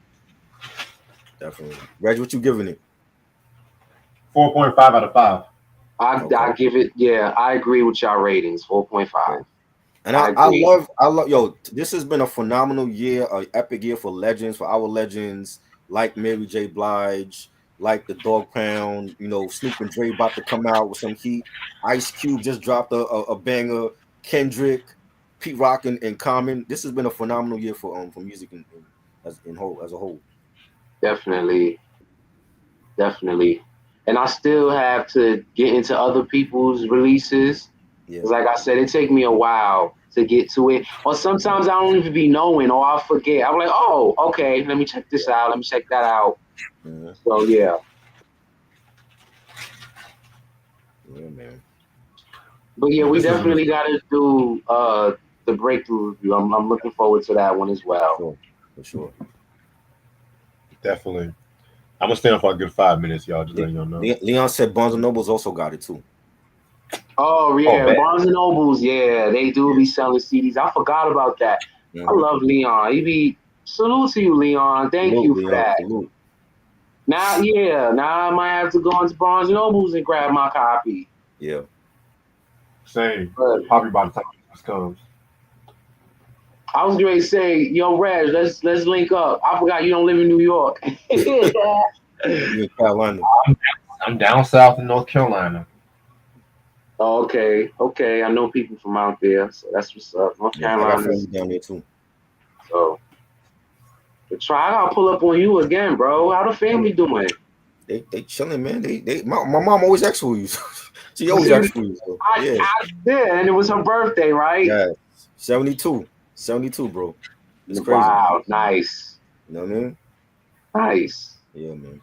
Definitely. Reg, what you giving it? 4.5 out of 5. I Okay. give it. Yeah, I agree with y'all ratings. 4.5. And I I agree. love, yo, this has been a phenomenal year, an epic year for legends, for our legends, like Mary J. Blige, like the Dog Pound, Snoop and Dre about to come out with some heat. Ice Cube just dropped a banger. Kendrick, Pete Rock, and Common. This has been a phenomenal year for music as a whole. Definitely. Definitely. And I still have to get into other people's releases. Yeah. 'Cause like I said, it take me a while to get to it. Or sometimes I don't even be knowing or I forget. I'm like, oh, okay, let me check this out. Let me check that out. Yeah, So yeah. yeah, man. But yeah, Yeah, we this has been definitely gotta do the breakthrough review. I'm looking forward to that one as For well. sure. For sure. definitely. I'm gonna stay on for a good 5 minutes, y'all. Just Le- letting y'all know. Leon said Barnes and Nobles also got it too. Oh Oh yeah, man, Barnes and Nobles, yeah, they do be selling CDs. I forgot about that. I Mm-hmm. love Leon. He be salute to you, Leon. Thank Salute, you for Leon. that. Salute. Now I might have to go into Barnes and Nobles and grab my copy. Yeah. same. But Probably by the time this comes. I was going to say, yo, Reg, let's link up. I forgot you don't live in New York. You in Carolina. I'm down south in North Carolina. Oh, okay. I know people from out there, so that's what's up. North Yeah, I got Carolina's family down there too. so. But try, I gotta pull up on you again, bro. How the family doing? They chilling, man. My mom always asks for you. She always asks for you. So yeah. I did, and it was her birthday, right? Yeah. 72. 72, bro. It's crazy. Wow, nice, You know what I mean? nice. Yeah, man.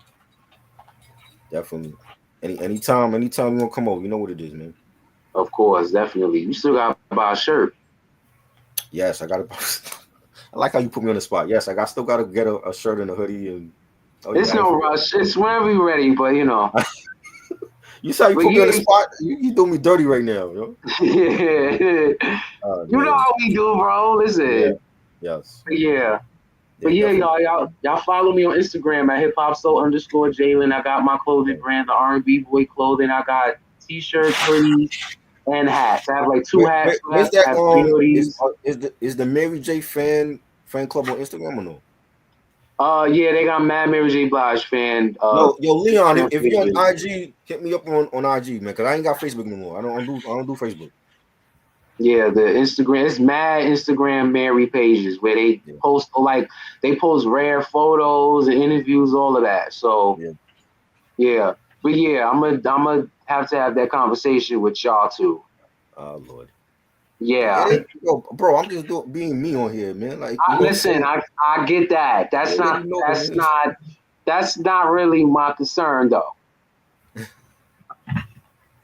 Definitely. Anytime you want to come over, you know what it is, man. Of course, definitely. You still gotta buy a shirt. Yes, I got to. I like how you put me on the spot. Yes, still got to get a shirt and a hoodie and. Oh It's yeah, I ain't no forget. rush. It's whenever you're ready, but you know. You saw you But put me on the yeah, spot. You do me dirty right now, yo. yeah. Oh You know man. how we do, bro. Yeah. Listen. Yes. But yeah. Yeah, But yeah, definitely. y'all follow me on Instagram at hiphopso_Jalen. I got my clothing brand, the R&B Boy clothing. I got t-shirts, hoodies, and hats. I have like 2 hats Where's left. that? I have 3 hoodies. Is the Mary J fan club on Instagram or no? Yeah, they got Mad Mary J. Blige fan Yo, Leon, fan if you're on pages. IG, hit me up on IG, man, because I ain't got Facebook no more. I don't do Facebook. Yeah, the Instagram, it's mad Instagram Mary pages where they Yeah, post like they post rare photos and interviews, all of that. So yeah. yeah, but yeah, I'm gonna have to have that conversation with y'all too. Oh Lord. Yeah, Yo, bro, I'm just being me on here, man. Like, you I know what I'm listen. saying? I get that. Yeah, That's let not you know, that's man. not that's not really my concern though.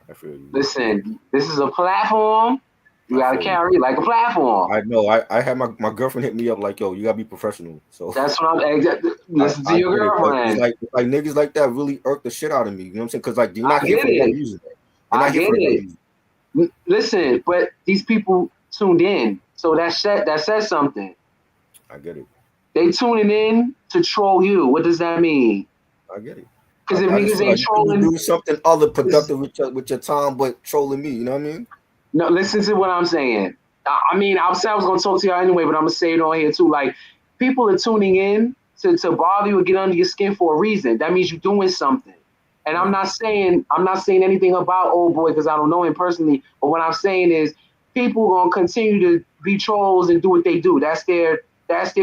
I feel you, man. Listen, this is a platform. You I gotta feel you. carry it like a platform. I know. I had my girlfriend hit me up like, yo, you gotta be professional. So That's what I'm. Listen to I your get it, but girlfriend. it's like niggas like that really irk the shit out of me. You know what I'm saying? Because like you're I not here get for the right it. reason. You're I not here get for the right it. reason. Listen, but these people tuned in, so that says something. I get it. They tuning in to troll you. What does that mean? I get it. Because if I just niggas feel ain't like you could be trolling, doing something other is productive with your time, but trolling me. You know what I mean? no. Listen to what I'm saying. I mean, I said I was gonna talk to y'all anyway, but I'm gonna say it on here too. Like, people are tuning in to bother you or get under your skin for a reason. That means you're doing something. And Right. I'm not saying anything about old boy because I don't know him personally. But what I'm saying is people gonna continue to be trolls and do what they do. That's their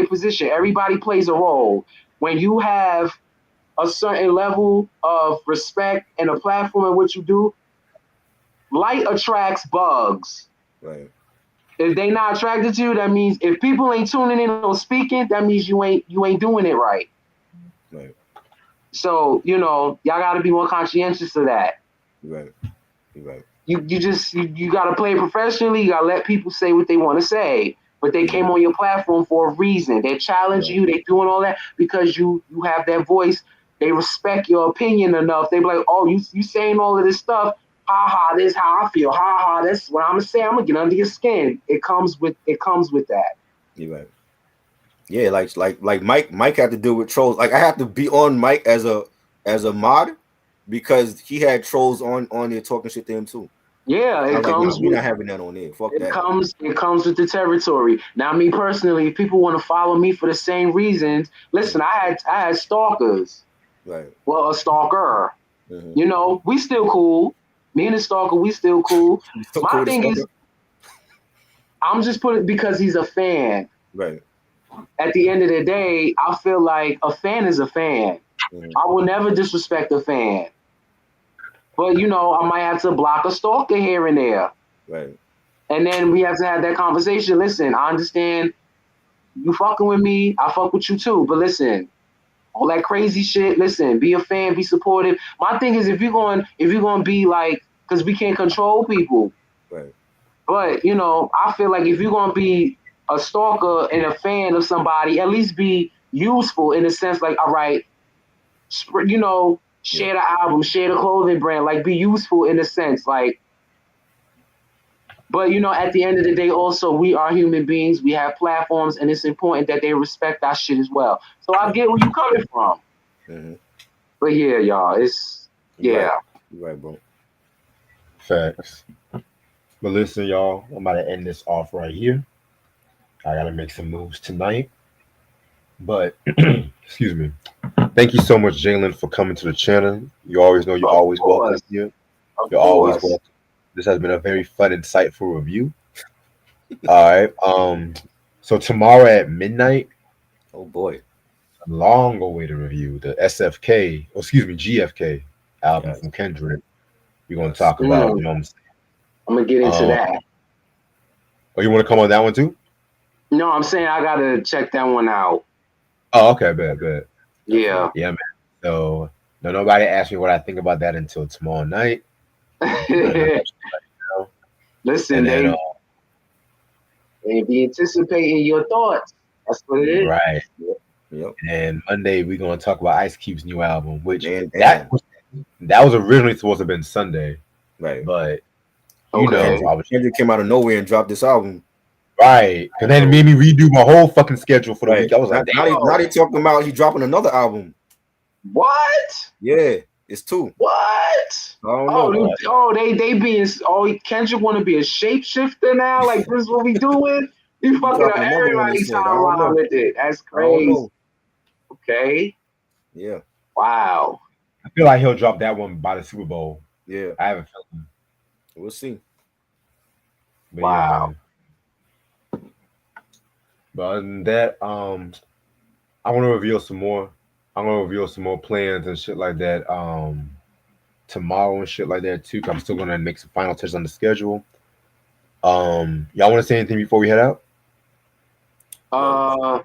position. Everybody plays a role. When you have a certain level of respect and a platform in what you do, light attracts bugs. Right. If they not attracted to you, that means if people ain't tuning in or speaking, that means you ain't doing it right. Right. So, y'all got to be more conscientious of that. You're right. You're right. You got to play professionally. You got to let people say what they want to say. But they came on your platform for a reason. They challenge you. They doing all that because you have that voice. They respect your opinion enough. They be like, oh, you saying all of this stuff. Ha ha, this is how I feel. Ha ha, that's what I'm gonna say. I'm gonna get under your skin. It comes with that. You're right. Yeah, like Mike had to deal with trolls. Like I have to be on Mike as a mod because he had trolls on there talking shit to him too. Yeah, I it was like, nah, comes we're with not having that on there. Fuck it that. comes with the territory. Now, me personally, if people want to follow me for the same reasons, listen, I had stalkers. Right. Well, a stalker. Mm-hmm. We still cool. Me and the stalker, we still cool. You still My cool with the thing is, stalker? I'm just putting because he's a fan. Right. At the end of the day, I feel like a fan is a fan. Mm-hmm. I will never disrespect a fan. But I might have to block a stalker here and there. Right. And then we have to have that conversation. Listen, I understand you fucking with me, I fuck with you too. But listen, all that crazy shit, listen, be a fan, be supportive. My thing is if you're going to be like, because we can't control people. Right. But I feel like if you're gonna be a stalker and a fan of somebody, at least be useful in the sense like, all right, Yeah. share the album, share the clothing brand, like be useful in a sense, like. But at the end of the day, also we are human beings. We have platforms, and it's important that they respect our shit as well. So I get where you coming from. Mm-hmm. But yeah, y'all, it's You're yeah. right. You're right, bro. Facts. But listen, y'all, I'm about to end this off right here. I gotta make some moves tonight. But excuse me. Thank you so much, Jalen, for coming to the channel. You always know you're Of always welcome course, here. of You're always course. welcome. This has been a very fun, insightful review. All right. So tomorrow at midnight, Oh boy. a long awaited review, the SFK, oh, excuse me, GFK album Yes. from Kendrick. We're gonna Yes. talk about, Mm, you know what I'm I'm gonna get into saying? that. Oh, you want to come on that one too? No, I'm saying I gotta check that one out. Oh, okay, bad. Yeah. Definitely. Yeah, man. So no, nobody asked me what I think about that until tomorrow night. And then, Listen, and then they be anticipating your thoughts. That's what it is. right. Yep. And Monday we're gonna talk about Ice Cube's new album, which And that was originally supposed to have been Sunday, right. but Okay. I was Kendrick came out of nowhere and dropped this album. right because then it So made me redo my whole fucking schedule for the right. week. I was Now, like, now damn. they now they talking about he dropping another album. What? Yeah, it's two. What? I don't Oh, know. they being. Oh, Kendrick want to be a shapeshifter now. Like this is what we doing. You He fucking up dropping another one. They everybody's said. I don't timeline know. with it. That's I don't crazy. know. Okay. Yeah. Wow. I feel like he'll drop that one by the Super Bowl. Yeah. I haven't felt him, We'll see. but yeah, Wow. man. But other than that, I want to reveal some more. I'm gonna reveal some more plans and shit like that. Tomorrow and shit like that too. 'Cause I'm still gonna make some final touches on the schedule. Y'all want to say anything before we head out? Uh.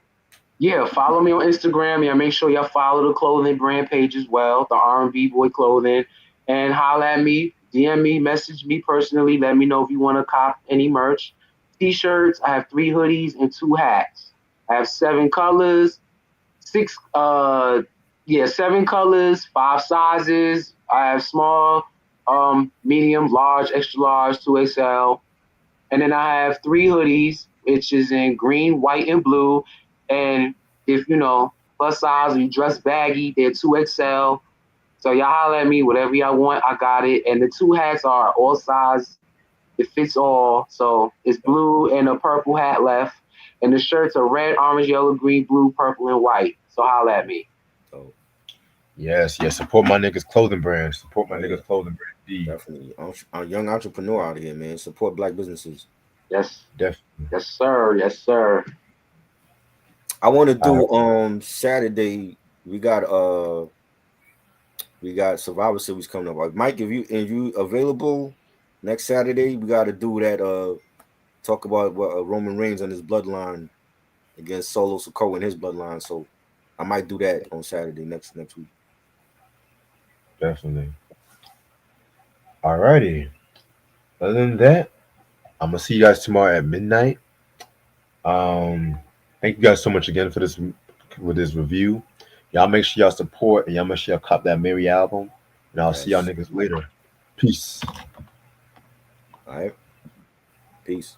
Yeah, follow me on Instagram. Yeah, make sure y'all follow the clothing brand page as well, the R&B Boy Clothing, and holla at me, DM me, message me personally. Let me know if you want to cop any merch. T-shirts. I have 3 hoodies and 2 hats. I have 7 colors, 6. Yeah, 7 colors, 5 sizes. I have small, medium, large, extra large, 2XL. And then I have 3 hoodies, which is in green, white, and blue. And if plus size or you dress baggy, they're 2XL. So y'all holler at me, whatever y'all want, I got it. And the 2 hats are all size, it fits all. So it's blue and a purple hat left. And the shirts are red, orange, yellow, green, blue, purple, and white. So holler at me. So Yes. Support my niggas clothing brand. Support my oh yeah, niggas clothing brand. D. definitely. A young entrepreneur out here, man. Support black businesses. Yes, Definitely. yes, sir. Yes, sir. I want to All right. do Saturday. We got Survivor Series coming up. Like, Mike, if you available next Saturday, we got to do that. Talk about what Roman Reigns and his bloodline against Solo Sikoa and his bloodline. So I might do that on Saturday next week. Definitely. Alrighty. Other than that, I'm gonna see you guys tomorrow at midnight. Thank you guys so much again for this with this review. Y'all make sure y'all support and y'all make sure y'all cop that Mary album. And I'll see y'all Yes. niggas later. Peace. All right. Peace.